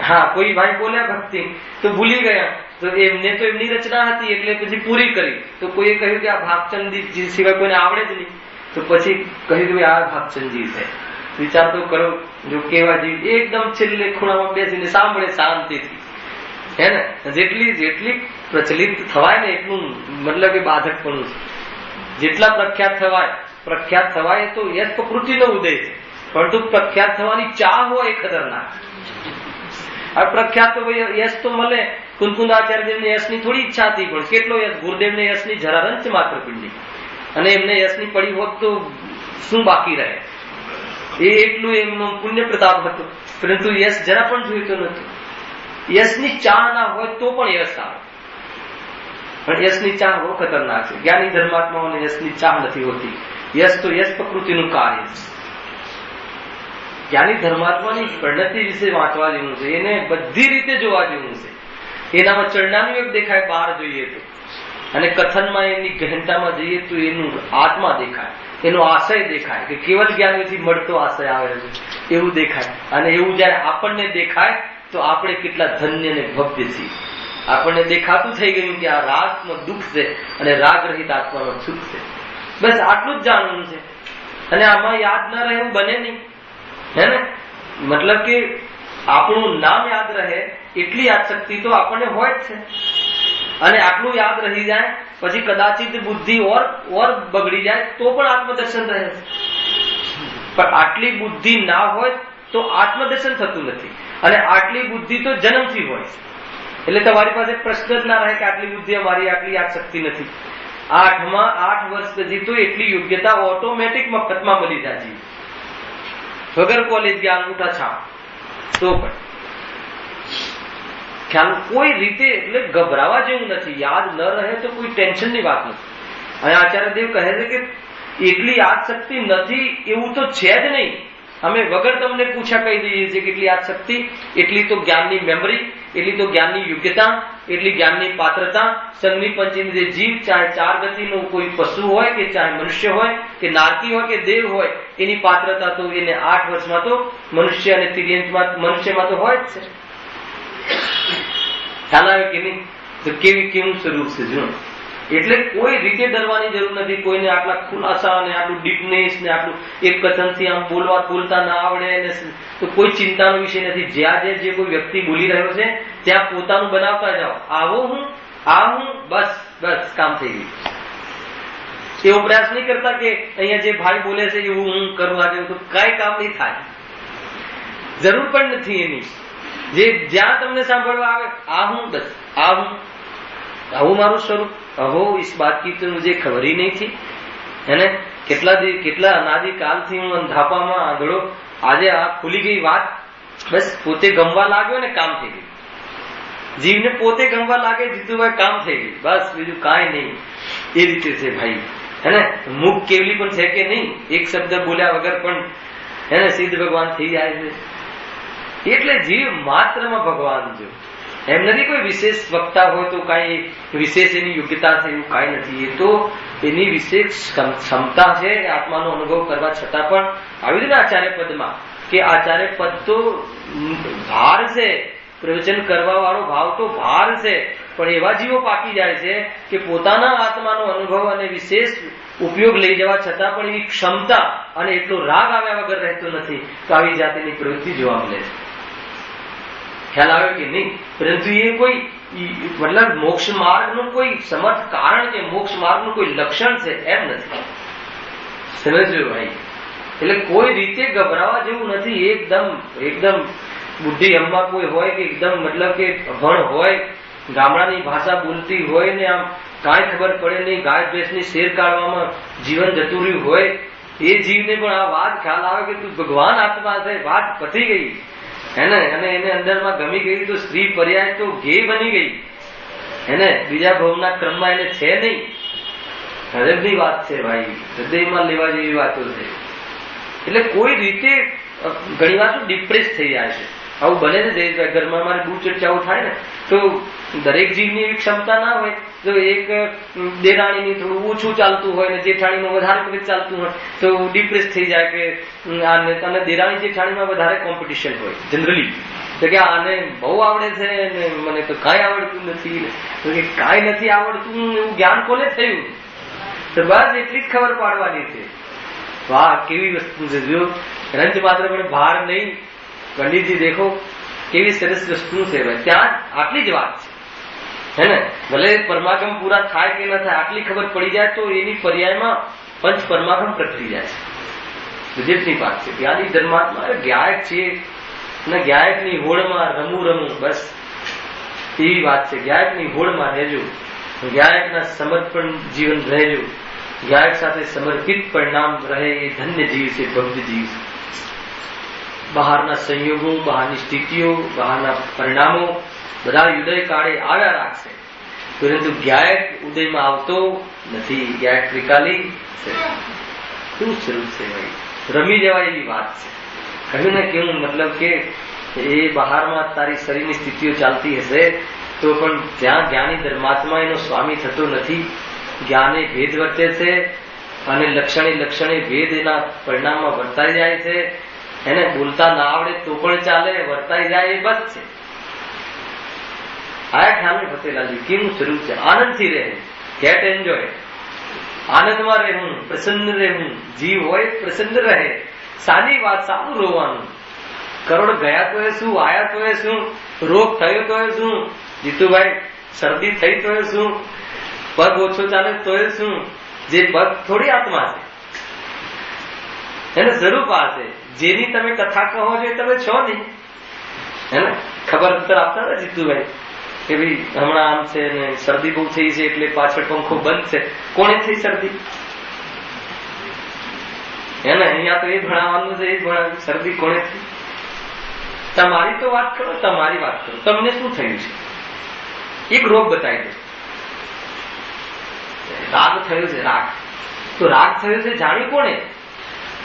હા કોઈ ભાઈ બોલ્યા ભક્તિ તો ભૂલી ગયા, તો એમને તો એમની રચના હતી એટલે પછી પૂરી કરી. તો કોઈએ કહ્યું કે આ ભાગચંદજી સિવાય કોઈને આવડે જ નહીં, તો પછી કહ્યું કે આ ભાગચંદજી છે. વિચાર તો કરો, જો કેવા જીવ એકદમ છેલ્લે ખૂણામાં બેસીને સાંભળે શાંતિથી હે ને. જેટલી પ્રચલિત થવાય ને એટલું મતલબ કે બાધક પણ છે. જેટલા પ્રખ્યાત થવાય તો યશ પ્રકૃતિનો ઉદય છે, પરંતુ પ્રખ્યાત થવાની ચાહ હોય એ ખતરનાક. આ પ્રખ્યાત તો યશ તો મળે. કુંદકુંદાચાર્યને યશની થોડી ઈચ્છા હતી, પણ કેટલો યશ. ગુરુદેવને યશની જરા રંચ માત્ર પિંડી, અને એમને યશની પડી હોત તો શું બાકી રહે. એ એટલું એમનો પુણ્ય પ્રતાપ હતો, પરંતુ યશ જરા પણ જોઈતો નહોતું. યશની ચાહ ના હોય તો પણ યશ આવે, પણ યશની ચાહ બહુ ખતરનાક છે. જ્ઞાની ધર્માત્માઓને યશની ચાહ નથી હોતી. યશ તો યશ પ્રકૃતિનું કાર્ય છે. જ્ઞાની ધર્માત્માની પ્રણતિ વિશે વાંચવા જેવું છે, એને બધી રીતે જોવા જેવું છે. એનામાં ચરણાનું એક દેખાય બહાર જોઈએ તો, અને કથનમાં એની ગહનતામાં જઈએ તો એનું આત્મા દેખાય, એનો આશય દેખાય કે કેવલ જ્ઞાનથી મળતો આશય આવે છે એવું દેખાય. અને એવું જયારે આપણને દેખાય તો આપણે કેટલા ધન્ય અને ભવ્ય છીએ. આપણને દેખાતું થઈ ગયું કે આ રાગનો દુઃખ છે અને રાગ રહિત આત્માનો સુખ છે. બસ આટલું જ જાણવું છે. અને આમાં યાદ ન રહે એવું બને નહીં હે ને. મતલબ કે આપણું નામ યાદ રહે એટલી યાદશક્તિ તો આપણને હોય જ છે. અને આટલું યાદ રહી જાય પછી કદાચિત બુદ્ધિ ઓર બગડી જાય તો પણ આત્મદર્શન રહે છે. પણ આટલી બુદ્ધિ ના હોય તો આત્મદર્શન થતું નથી, અને આટલી બુદ્ધિ તો જન્મથી હોય છે. એટલે તમારી પાસે પ્રશ્ન જ ના રહે કે આટલી બુદ્ધિ અમારી, આટલી યાદશક્તિ નથી. 8 વર્ષ પછી તો એટલી યોગ્યતા ઓટોમેટિક મફતમાં મળી જાય છે, વગર કોલેજ ગયા અંગૂઠા છાપ તો પણ ખ્યાલ કોઈ રીતે. એટલે ગભરાવા જેવું નથી. યાદ ન રહે તો કોઈ ટેન્શનની વાત નથી. અને આચાર્યદેવ કહે છે કે એટલી યાદશક્તિ નથી એવું તો છે જ નહીં. અમે વગર તમને પૂછ્યા કહી દઈએ છીએ કેટલી યાદશક્તિ, એટલી તો જ્ઞાનની મેમરી, એટલી તો જ્ઞાનની યોગ્યતા, એટલી જ્ઞાનની પાત્રતા. સંઘની પંચેન્દ્રિય જીવ, ચાહે 4 ગતિનો કોઈ પશુ હોય કે ચાહે મનુષ્ય હોય કે નારકી હોય કે દેવ હોય, એની પાત્રતા તો એને 8 વર્ષમાં તો મનુષ્ય અને તિર્યંતમાં મનુષ્યમાં તો હોય જ છે. ખ્યાલ આવે કે નહીં? તો કેવું સ્વરૂપ છે જો. એટલે કોઈ રીતે ડરવાની જરૂર નથી. કોઈને આટલા ખુલાસા અને આટલું ડીપનેસ ને આટલું એક કથનથી આમ બોલતા ના આવડે ને તો કોઈ ચિંતાનો વિષય નથી. જ્યાં જે કોઈ વ્યક્તિ બોલી રહ્યો છે ત્યાં પોતાનું બનાવતા જાઓ. આવો હું, આ હું, બસ કામ થઈ ગયું. એવો પ્રયાસ નહીં કરતા કે અહીંયા જે ભાઈ બોલે છે એવું હું કરું આજે, તો કઈ કામ નહીં થાય. જરૂર પણ નથી એની. જે જ્યાં તમને સાંભળવા આવે આ હું, બસ આ હું, આવું મારું સ્વરૂપ. અહો इस बात की तो मुझे खबर ही नहीं थी है ने. કેટલા અનાદિકાલથી હું અંધાપામાં આંધળો. આજે આ ખુલી ગઈ વાત. બસ પોતે ગમવા લાગ્યો ને કામ થઈ ગયું. જીવને પોતે ગમવા લાગે જીતુભાઈ કામ થઈ ગયું. બસ બીજું કાંઈ નહીં. એ રીતે છે ભાઈ હે ને. મુખ કેવલી પણ છે કે નહીં, એક શબ્દ બોલ્યા વગર પણ હે ને સિદ્ધ ભગવાન થઈ જાય છે. એટલે જીવ માત્રમાં ભગવાન જો. એમ નથી કોઈ વિશેષ વક્તા હોય તો કઈ વિશેષ એની યોગ્યતા છે એવું કઈ નથી. એ તો એની વિશેષ ક્ષમતા છે આત્માનો અનુભવ કરવા છતાં પણ. આવ્યું ને આચાર્ય પદમાં કે આચાર્ય પદ તો ભાર છે, પ્રવચન કરવા વાળો ભાવ તો ભાર છે. પણ એવા જીવો પાકી જાય છે કે પોતાના આત્માનો અનુભવ અને વિશેષ ઉપયોગ લઈ જવા છતાં પણ એની ક્ષમતા અને એટલો રાગ આવ્યા વગર રહેતો નથી. તો આવી જાતિની પ્રવૃત્તિ જોવા મળે છે. ખ્યાલ આવે કે નહીં? પરંતુ એ કોઈ મતલબ મોક્ષ માર્ગનું કોઈ સમર્થ કારણ કે મોક્ષ માર્ગનું કોઈ લક્ષણ છે એમ નથી. સમજ્યો ભાઈ? એટલે કોઈ રીતે ગભરાવા જેવું નથી. એકદમ બુદ્ધિ અમ્મા કોઈ હોય કે એકદમ મતલબ કે અભણ હોય, ગામડાની ભાષા બોલતી હોય ને આમ કાંઈ ખબર પડે નહીં, ગાય ભેંસની શેર કાઢવામાં જીવન જતું રહ્યું હોય, એ જીવને પણ આ વાત ખ્યાલ આવે કે તું ભગવાન આત્મા છે, વાત પતી ગઈ હેને, અને એને અંદરમાં ગમી ગઈ તો સ્ત્રી પર્યાય તો ગે બની ગઈ હેને, બીજા ભવના ક્રમમાં એને છે નહીં. હૃદયની વાત છે ભાઈ, હૃદયમાં લેવા જેવી વાતો છે. એટલે કોઈ રીતે ઘણી વાર તો ડિપ્રેસ થઈ જાય છે. આવું બને છે જયેશભાઈ, ઘરમાં મારે બહુ ચર્ચાઓ થાય ને તો દરેક જીવની એવી ક્ષમતા ના હોય. જો એક દેરાણીની થોડું ઓછું ચાલતું હોય ને જેઠાણીનું વધારે ચાલતું હોય તો ડિપ્રેસ થઈ જાય કે અને દેરાણી જેઠાણીમાં વધારે કોમ્પિટિશન હોય જનરલી, તો કે આને બહુ આવડે છે ને મને તો કાંઈ આવડતું નથી, કાંઈ નથી આવડતું એવું જ્ઞાન કોને થયું? તો બસ એટલી જ ખબર પાડવાની છે. વાહ, કેવી વસ્તુ છે! જો ગ્રંથ માત્ર પણ ભાર નહીં, પંડિતજી દેખો કેવી સરસ વસ્તુ છે ભાઈ. ત્યાં આટલી જ વાત છે હે ને, ભલે પરમાગમ પૂરા થાય કે ન થાય આટલી ખબર પડી જાય તો એની પર્યાયમાં પંચ પરમાગમ પ્રગટી જાય છે. વિજેતની વાત છે. જ્ઞાની ધર્માત્મા ગાયક છે ને ગાયકની હોળમાં રમું બસ એવી વાત છે. ગાયકની હોળમાં રહેજો, ગાયકના સમર્પણ જીવન રહેજો, ગાયક સાથે સમર્પિત પરિણામ રહે એ ધન્ય જીવ છે, ભક્ત જીવ છે. બહારના સંયોગો, બહારની સ્થિતિઓ, બહારના પરિણામો બધા ઉદય કાળે આવ્યા રાખશે, પરંતુ ગાયક ઉદયમાં આવતો નથી. ગાયક ત્રિકાલી છે. શું સ્વરૂપ છે ભાઈ, રમી જવાય એવી વાત છે. કહ્યું ને કેવું, મતલબ કે એ બહારમાં તારી શરીરની સ્થિતિઓ ચાલતી હશે તો પણ જ્યાં જ્ઞાની ધર્માત્મા એનો સ્વામી થતો નથી, જ્ઞાને ભેદ વર્તે છે અને લક્ષણે ભેદ એના પરિણામમાં વર્તાઈ જાય છે. એને બોલતા ના આવડે તો પણ ચાલે, વર્તાઈ જાય એ બસ છે. આયા ખ્યાલ ને ફતેલાલજી કેવું સ્વરૂપ છે. આનંદથી રહે, ગેટ એન્જોય, આનંદમાં રહેવું, પ્રસન્ન રહેવું. જીવ હોય પ્રસન્ન રહે. સારી વાત, સારું રોવાનું. કરોડ ગયા તો એ શું, આયા તો એ શું, રોગ થયો તો એ શું, જીતુભાઈ શરદી થઈ તો એ શું, પગ ઓછો ચાલે તો એ શું, જે પગ થોડી આત્મા છે, એને સ્વરૂપ આ છે. જેની તમે કથા કહો છો એ તમે છો નહીં હેને. ખબર અંતર આપતા હતા જીતુભાઈ કે ભાઈ હમણાં આમ છે ને શરદી બહુ થઈ છે એટલે પાછળ પંખો બંધ છે. કોને થઈ શરદી હેને? અહીંયા તો એ ભણાવવાનું છે, એ ભણાવ્યું. શરદી કોને થઈ? તમારી તો વાત કરો, તમારી વાત કરો. તમને શું થયું છે? એક રોગ બતાવી દો. રાગ થયો છે, રાગ. તો રાગ થયો છે જાણ્યું કોને?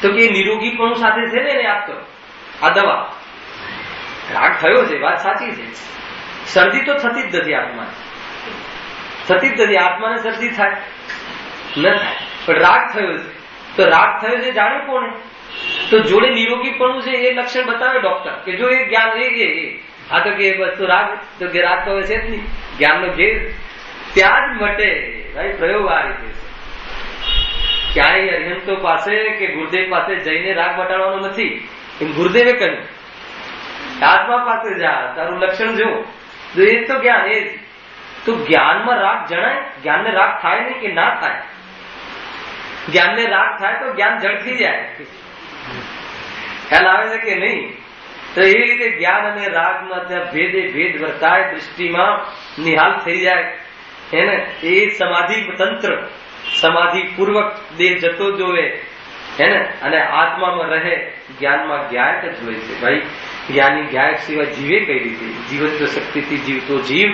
તો કે નિરોગીપણું સાથે છે ને એને યાદ કરો. આ દવા. રાગ થયો છે, વાત સાચી છે. શરદી તો થતી જ નથી આત્માને, થતી જ નથી. આત્માને શરદી થાય ન થાય, પણ રાગ થયો છે. તો રાગ થયો છે જાણ્યું કોને? તો જોડે નિરોગીપણું છે એ લક્ષણ બતાવે ડોક્ટર કે જો એ જ્ઞાન આ તો કે બસ તો રાગ, તો કે રાગ તો છે જ નહીં, જ્ઞાનનો ઘેર ત્યાં જ મટે ભાઈ. પ્રયોગ આ રીતે છે. ક્યાંય અરિહંતો પાસે કે ગુરુદેવ પાસે જઈને રાગ બટાડવાનો નથી. એમ ગુરુદેવે કહ્યું આત્મા પાસે જા, તારું લક્ષણ જો. એ તો જ્ઞાન એ જ. તો જ્ઞાનમાં રાગ જણાય? જ્ઞાનને રાગ થાય નહીં કે ના થાય? જ્ઞાનને રાગ થાય તો જ્ઞાન ઝડપી જાય. ખ્યાલ આવે છે કે નહીં? તો એ રીતે જ્ઞાન અને રાગમાં ત્યાં ભેદે ભેદ વર્તાય, દૃષ્ટિમાં નિહાલ થઈ જાય એને. એ સમાધિ તંત્ર, સમાધિ પૂર્વક દેહ જતો જોવે હેને, અને આત્મામાં રહે. જ્ઞાનમાં ગાયક જ હોય છે ભાઈ. જ્ઞાની ગાયક સિવાય જીવે કઈ રીતે? જીવત્વ શક્તિથી જીવતો જીવ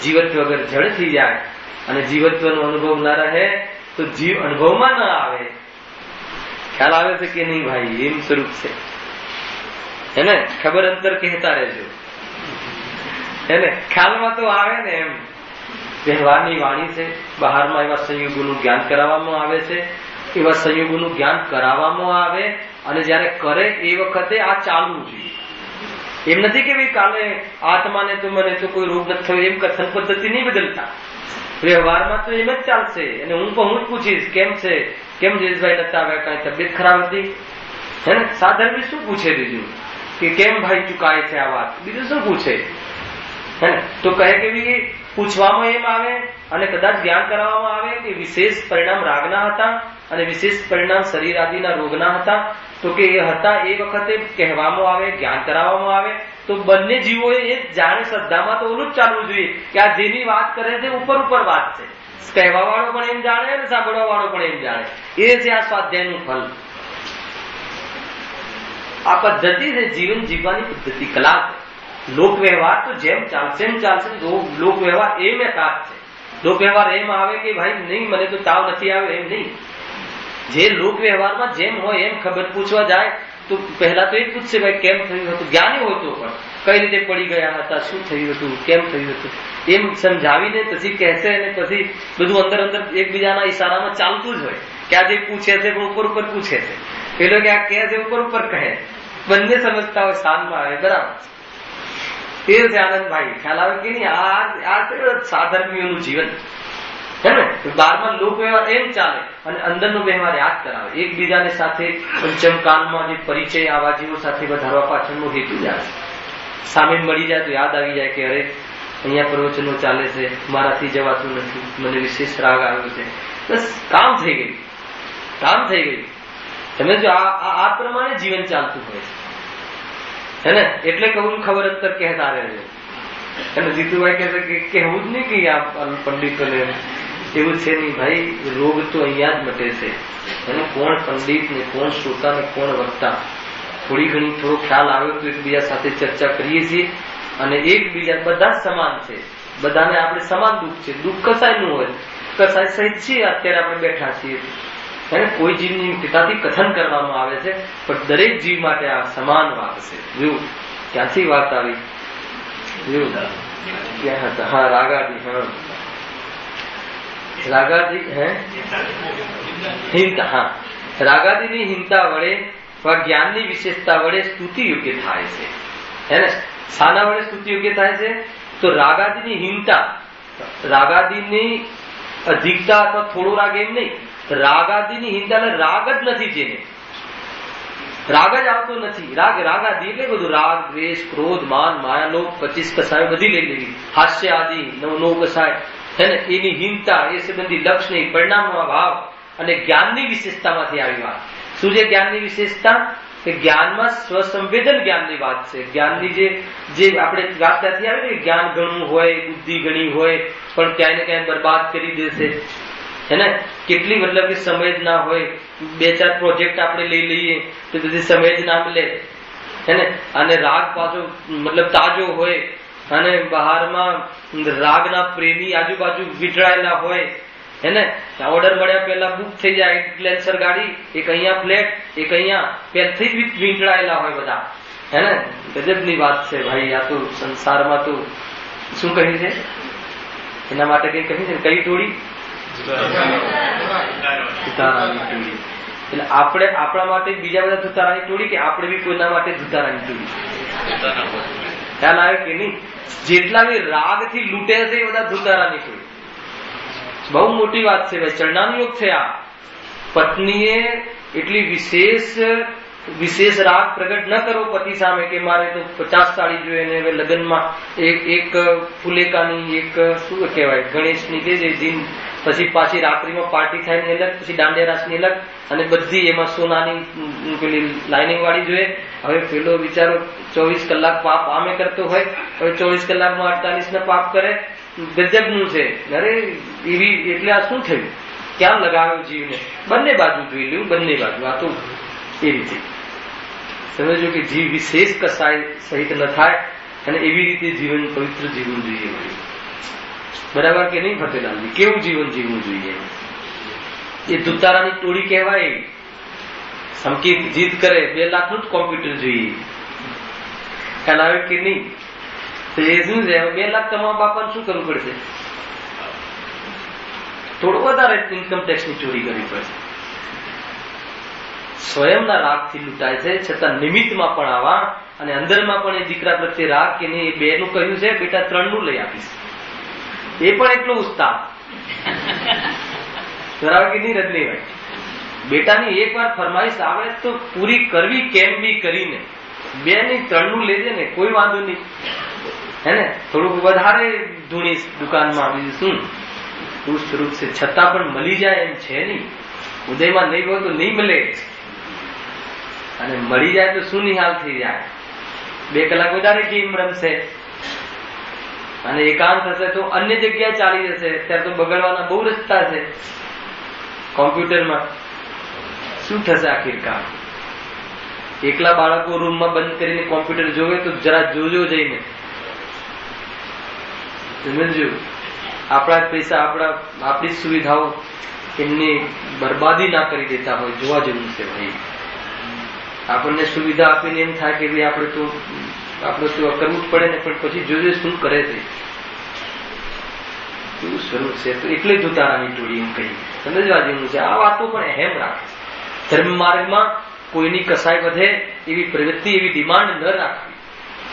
જીવત્વ વગર જળ થઈ જાય, અને જીવત્વનો અનુભવ ન રહે તો જીવ અનુભવમાં ન આવે. ખ્યાલ આવે છે કે નહીં ભાઈ? એમ સ્વરૂપ છે હેને. ખબર અંતર કહેતા રહેજો હેને. ખ્યાલમાં તો આવે ને એમ. વ્યવહારની વાણી છે, બહારમાં એવા સંયોગોનું જ્ઞાન કરાવવામાં આવે છે, એવા સંયોગોનું જ્ઞાન કરાવવામાં આવે, અને જયારે કરે એ વખતે આ ચાલવું જોઈએ. એમ નથી કે ભાઈ કાલે આત્માને તો મને તો કોઈ રોગ નથી થયો, એમ કથન પદ્ધતિ નહીં બદલતા. વ્યવહારમાં તો એમ જ ચાલશે. અને હું જ પૂછીશ કેમ છે, કેમ જયેશભાઈ નતા આવ્યા, કઈ તબિયત ખરાબ હતી હેને. સાધર્મી શું પૂછે બીજું? કે કેમ ભાઈ ચુકાય છે આ વાત, બીજું શું પૂછે? હે ને? તો કહે કે પૂછવામાં એમ આવે અને કદાચ જ્ઞાન કરાવવામાં આવે કે વિશેષ પરિણામ રાગના હતા અને વિશેષ પરિણામ શરીર આદિના રોગના હતા. તો કે એ હતા એ વખતે કહેવામાં આવે, જ્ઞાન કરાવવામાં આવે તો બંને જીવોએ એ જાણે શ્રદ્ધામાં તો ઓલું જ ચાલવું જોઈએ કે આ જેની વાત કરે છે ઉપર ઉપર વાત છે. કહેવા વાળો પણ એમ જાણે અને સાંભળવા વાળો પણ એમ જાણે. એ છે આ સ્વાધ્યાયનું ફલ. આ પદ્ધતિ છે જીવન જીવવાની પદ્ધતિ, કલા છે. લોક વ્યવહાર તો જેમ ચાલશે એમ ચાલશે. લોક વ્યવહાર એમ એકાદ છે. લોક વ્યવહાર એમ આવે કે ભાઈ નહીં મને તો તાવ નથી આવે એમ નહીં. જે લોક વ્યવહારમાં જેમ હોય એમ ખબર પૂછવા જાય તો પહેલા તો એ પૂછશે ભાઈ કેમ થયું હતું. જ્ઞાની હોય તો પણ કઈ રીતે પડી ગયા હતા, શું થયું હતું, કેમ થયું હતું એમ સમજાવીને પછી કહેશે. અને પછી બધું અંદર અંદર એકબીજાના ઈશારામાં ચાલતું જ હોય કે આ જે પૂછે છે પણ ઉપર ઉપર પૂછે છે, પેલો કે આ કહે છે ઉપર ઉપર કહે. બંને સમજતા હોય, સ્થાનમાં આવે. બરાબર એ છે આનંદભાઈ. ખ્યાલ આવે કે નહીં? આ સાધર્મીઓનું જીવન હે ને. બારમાં લોક વ્યવહાર એમ ચાલે અને અંદરનો વ્યવહાર યાદ કરાવે એકબીજાને સાથે. પંચમ કાલમાં જે પરિચય આવા જીવો સાથે વધારવા પાછળનો હેતુ જ આવે. સામે મળી જાય તો યાદ આવી જાય કે અરે અહીંયા પ્રવચનો ચાલે છે, મારાથી જવાતું નથી, મને વિશેષ રાગ આવ્યો છે. બસ કામ થઈ ગયું, કામ થઈ ગયું. તમે જો આ પ્રમાણે જીવન ચાલતું હોય છે હે ને. એટલે કહું ખબર અંતર કહેતા રહેજો. અને જીતુભાઈ કહે છે કે કહેવું જ નહીં કે આ પંડિતોને એવું છે નહીં ભાઈ. રોગ તો અહીંયા જ મટે છે. એનો કોણ પંડિત ને કોણ શ્રોતા ને કોણ વક્તા, થોડી ઘણી થોડો ખ્યાલ આવ્યો તો એકબીજા સાથે ચર્ચા કરીએ છીએ. અને એકબીજા બધા જ સમાન છે, બધાને આપણે સમાન દુઃખ છે. દુઃખ કસાયનું હોય, કસાય સહિત છીએ અત્યારે આપણે બેઠા છીએ. અને કોઈ જીવની પિતાથી કથન કરવામાં આવે છે પણ દરેક જીવ માટે આ સમાન વાત છે. જોયું ક્યાંથી વાત આવી? જોયું ક્યાં હતા? હા, રાગાદી. હા, રાગાદી હે હિંતા. હા, રાગાદીની હિંતા વડે જ્ઞાનની વિશેષતા વડે સ્તુતિ યોગ્ય થાય છે હે ને. શાના વડે સ્તુતિ યોગ્ય થાય છે? તો રાગાદીની હિંતા, રાગાદીની અધિકતા અથવા થોડો રાગ એમ નહીં. રાગાદીની હિંતા એટલે રાગ જ નથી, જેને રાગ જ આવતો નથી. રાગાદી એટલે બધું રાગ, દ્વેષ, ક્રોધ, માન, માયા, લોભ, 25 કસાય બધી લઈ લેવી. હાસ્ય આદિ 9 કસાય હે ને. એની હિંતા, એ સંબંધી લક્ષણ, પરિણામનો ભાવ અને જ્ઞાનની વિશેષતામાંથી આવી વાત. શું છે જ્ઞાનની વિશેષતા? કે જ્ઞાનમાં સ્વસંવેદન જ્ઞાનની વાત છે. જ્ઞાનની જે આપણે વાત ત્યાંથી આવે ને, જ્ઞાન ઘણું હોય, બુદ્ધિ ઘણી હોય પણ ક્યાંય ને ક્યાંય બરબાદ કરી દેશે હે ને. કેટલી મતલબ કે સમય જ ના હોય. 2-4 પ્રોજેક્ટ આપણે લઈ લઈએ તો બધી સમય જ ના મળે હે ને. અને રાગ પાછો મતલબ તાજો હોય અને બહારમાં રાગના પ્રેમી આજુબાજુ વીંટળાયેલા હોય હે ને. ઓર્ડર મળ્યા પહેલા બુક થઈ જાય ગ્લેન્સર ગાડી, એક અહીંયા ફ્લેટ, એક અહીંયા પહેલથી જ વીંટળાયેલા હોય બધા હે ને. ગજબની વાત છે ભાઈ. આ તો સંસારમાં તો શું કહે છે એના માટે કઈ કહી છે? કઈ ટોળી? ધુતારાની ટોળી. એટલે આપણે આપણા માટે બીજા બધા ધુતારાની ટોળી કે આપણે બી કોઈના માટે ધુતારાની ટોળી? ખ્યાલ આવે કે નહીં? જેટલા બી રાગ થી લૂંટે છે એ બધા ધુતારાની ટોળી. બહુ મોટી વાત છે ભાઈ. ચરણાનો યોગ છે આ. પત્નીએ એટલી વિશેષ રાગ પ્રગટ ન કરો પતિ સામે કે મારે તો 50 સાડી જોઈએ ને હવે લગ્નમાં એક ફુલેકાની, એક શું કહેવાય ગણેશની કે જે જીન, પછી પાછી રાત્રિમાં પાર્ટી થાય ને અલગ, પછી દાંડિયા રાસની અલગ, અને બધી એમાં સોનાની પેલી લાઇનિંગ વાળી જોઈએ. હવે પેલો બિચારો 24 કલાક પાપ આમે કરતો હોય, હવે 24 કલાકમાં 48 ના પાપ કરે. ગજબનું છે. અરે એવી એટલે આ શું થયું? ક્યાં લગાવ્યો જીવને? બંને બાજુ જોઈ લેવું, બંને બાજુ. આ તો એ રીતે સમજો કે જીવ વિશેષ કસાય સહિત ન થાય અને એવી રીતે જીવન, પવિત્ર જીવન જોઈએ. બરાબર કે નહીં ફતેલાલજી? કેવું જીવન જીવવું જોઈએ? એ ધુતારાની ટોળી કહેવાય. સમકી જીદ કરે, 2 લાખનું જ કોમ્પ્યુટર જોઈએ. ખ્યાલ આવે કે નહીં? તો એ શું છે? 2 લાખ તમારા બાપાને શું કરવું પડશે? થોડું વધારે ઇન્કમ ટેક્સ ની ચોરી કરવી પડશે. સ્વયંના રાગથી લૂંટાય છે, છતાં નિમિત્તમાં પણ આવા અને અંદરમાં પણ એ દીકરા પ્રત્યે રાગ કે નહીં, એ 2 નું કહ્યું છે, બેટા 3 નું લઈ આપીશ. એ પણ એટલો ઉસ્તાદ બરાબર કે નહીં રજનીભાઈ? બેટાની એક વાર ફરમાઈશ આવે તો પૂરી કરવી, કેમ બી કરીને. 2 નહીં 3 નું લેજે ને, કોઈ વાંધો નહીં, હે ને? થોડુંક વધારે ધૂણીશ દુકાનમાં, બીજું શું? પુરુષ સ્વરૂપ છે છતાં પણ મળી જાય એમ છે નહીં. ઉદયમાં નહીં હોય તો નહીં મળે, અને મળી જાય તો શું નિહાલ થઈ જાય. 2 કલાક વધારે ગેમ રમશે અને એકાંત હશે તો અન્ય જગ્યાએ ચાલી જશે. ત્યારે તો બગડવાના બહુ રસ્તા છે. કોમ્પ્યુટરમાં શું થશે આખિરકાર? એકલા બાળકો રૂમમાં બંધ કરીને કોમ્પ્યુટર જોવે તો જરા જોજો જઈને, સમજો. આપણા પૈસા, આપણી સુવિધાઓ એમની બરબાદી ના કરી દેતા હોય, જોવા જેવું છે ભાઈ. આપણને સુવિધા આપીને એમ થાય કે ભાઈ આપણે તો કરવું જ પડે ને, પણ પછી જોજો શું કરે છે. એવું સ્વરૂપ છે. તો એટલે જ ઉતારાની ટોળી એમ કહી સમજવા જેવું છે. આ વાતો પણ અહેમ રાખે. ધર્મ માર્ગમાં કોઈની કસાય વધે એવી પ્રવૃત્તિ, એવી ડિમાન્ડ ન રાખવી.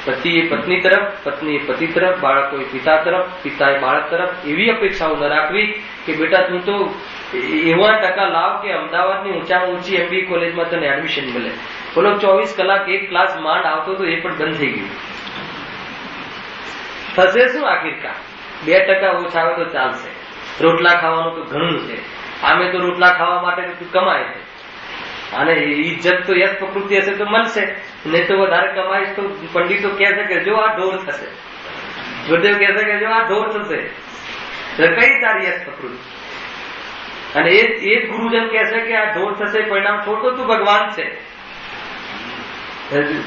પતિએ પત્ની તરફ, પત્નીએ પતિ તરફ, બાળકોએ પિતા તરફ, પિતાએ બાળક તરફ એવી અપેક્ષાઓ ન રાખવી કે બેટા તું તો એવા ટકા લાવ કે અમદાવાદની ઊંચામાં ઊંચી MBA કોલેજમાં તને એડમિશન મળે. બોલો 24 કલાક એક ક્લાસ માંડ આવતો તો એ પણ બંધ થઈ ગયું. થશે શું આખિરકાર? 2% ઓછા આવે તો ચાલશે. રોટલા ખાવાનું તો ઘણું છે. આમે તો રોટલા ખાવા માટે તું કમાય છે, અને ઇજ્જત તો યશ પ્રકૃતિ હશે તો મળશે, નહીં તો વધારે કમાઈશ તો પંડિતો કહેશે કે જો આ ઢોર થશે, ગુરુદેવ કહેશે કે જો આ ઢોર થશે. કઈ તારી યશ પ્રકૃતિ? અને એ ગુરુજન કહેશે કે આ ઢોર થશે, પરિણામ છોડતો તું ભગવાન છે.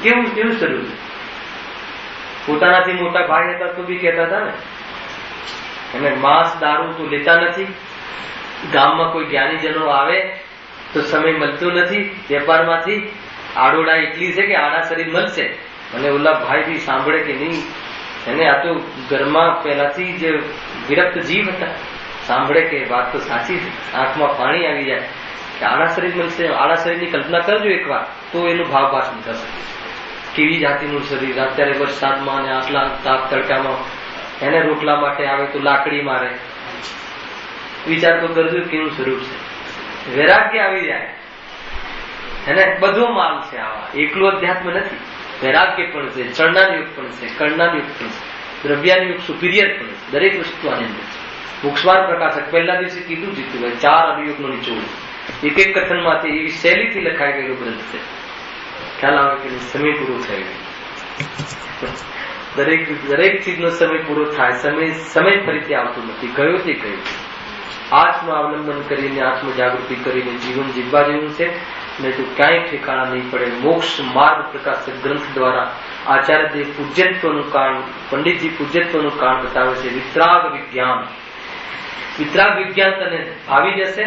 કેવું કેવું શરૂ છે? પોતાનાથી મોટા ભાઈ હતા તો બી કહેતા હતા ને, અને માંસ દારૂ તો લેતા નથી. ગામમાં કોઈ જ્ઞાનીજનો આવે તો સમય મળતો નથી વેપારમાંથી. આડોડા એટલી છે કે આડા શરીર મળશે. અને ઓલા ભાઈ બી સાંભળે કે નહીં, એને આ તો ઘરમાં પહેલાથી જ વિરક્ત જીવ હતા, સાંભળે કે વાત તો સાચી છે, આંખમાં પાણી આવી જાય કે આડા શરીર મળશે. આડા શરીરની કલ્પના કરજો એકવાર, તો એનું ભાવ ભાષણ થશે. કેવી જાતિનું શરીર! અત્યારે વરસાદમાં અને આટલા તાપ તડકામાં એને રોટલા માટે આવે તો લાકડી મારે. વિચાર તો કરજો કેવું સ્વરૂપ છે. વૈરાગ્ય આવી જાય, એને બધો માલ છે. આવા એકલું અધ્યાત્મ નથી. વૈરાગ્ય પણ છે, ચરણાન યુગ પણ છે, કર્ણાન યુગ પણ છે, દ્રવ્યાન યુગ સુપિરિયર પણ છે. દરેક વસ્તુ આની અંદર છે. મુક્ષવાર પ્રકાશક પહેલા દિવસે કીધું જીતુભાઈ 4 અનુયુગનો નિચોડ એક એક કથનમાંથી એવી શૈલીથી લખાઈ ગયેલો ગ્રંથ છે. ખ્યાલ આવે કે સમય પૂરો થઈ ગયો. દરેક ચીજનો સમય પૂરો થાય, સમય ફરીથી આવતો નથી. ગયો તે ગયો. આત્મ અવલંબન કરીને, આત્મ જાગૃતિ કરીને જીવન જીવવા જેવું છે, નહીં તો ક્યાંય ઠેકાણા નહીં પડે. મોક્ષ માર્ગ પ્રકાશક ગ્રંથ દ્વારા આચાર્યદેવ પૂજ્યત્વનું કારણ, પંડિતજી પૂજ્યત્વનું કારણ બતાવે છે. વિતરાગ વિજ્ઞાન. વિતરાગ વિજ્ઞાન તને આવી જશે.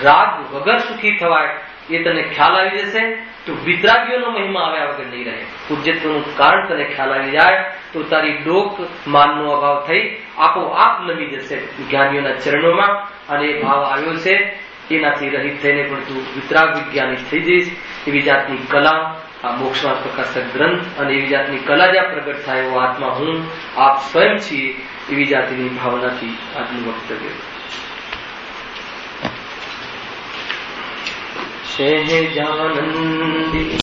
રાગ વગર સુખી થવાય એ તને ખ્યાલ આવી જશે તો વિતરાગીઓનો મહિમા આવ્યા વગર નહીં રહે. પૂજ્યત્વનું કારણ તને ખ્યાલ આવી જાય તો તારી ડોક માનનો અભાવ થઈ આપોઆપ નમી જશે જ્ઞાનીઓના ચરણોમાં. અને એ ભાવ આવ્યો છે એનાથી રહિત થઈને પણ તું વિતરાગ વિજ્ઞાની થઈ જઈશ. એવી જાતની કલા આ મોક્ષમાં પ્રકાશક ગ્રંથ, અને એવી જાતની કલા જ્યાં પ્રગટ થાય એવો આત્મા હું આપ સ્વયં છીએ, એવી જાતિની ભાવનાથી આજનું વક્તવ્ય. સહેજાનંદી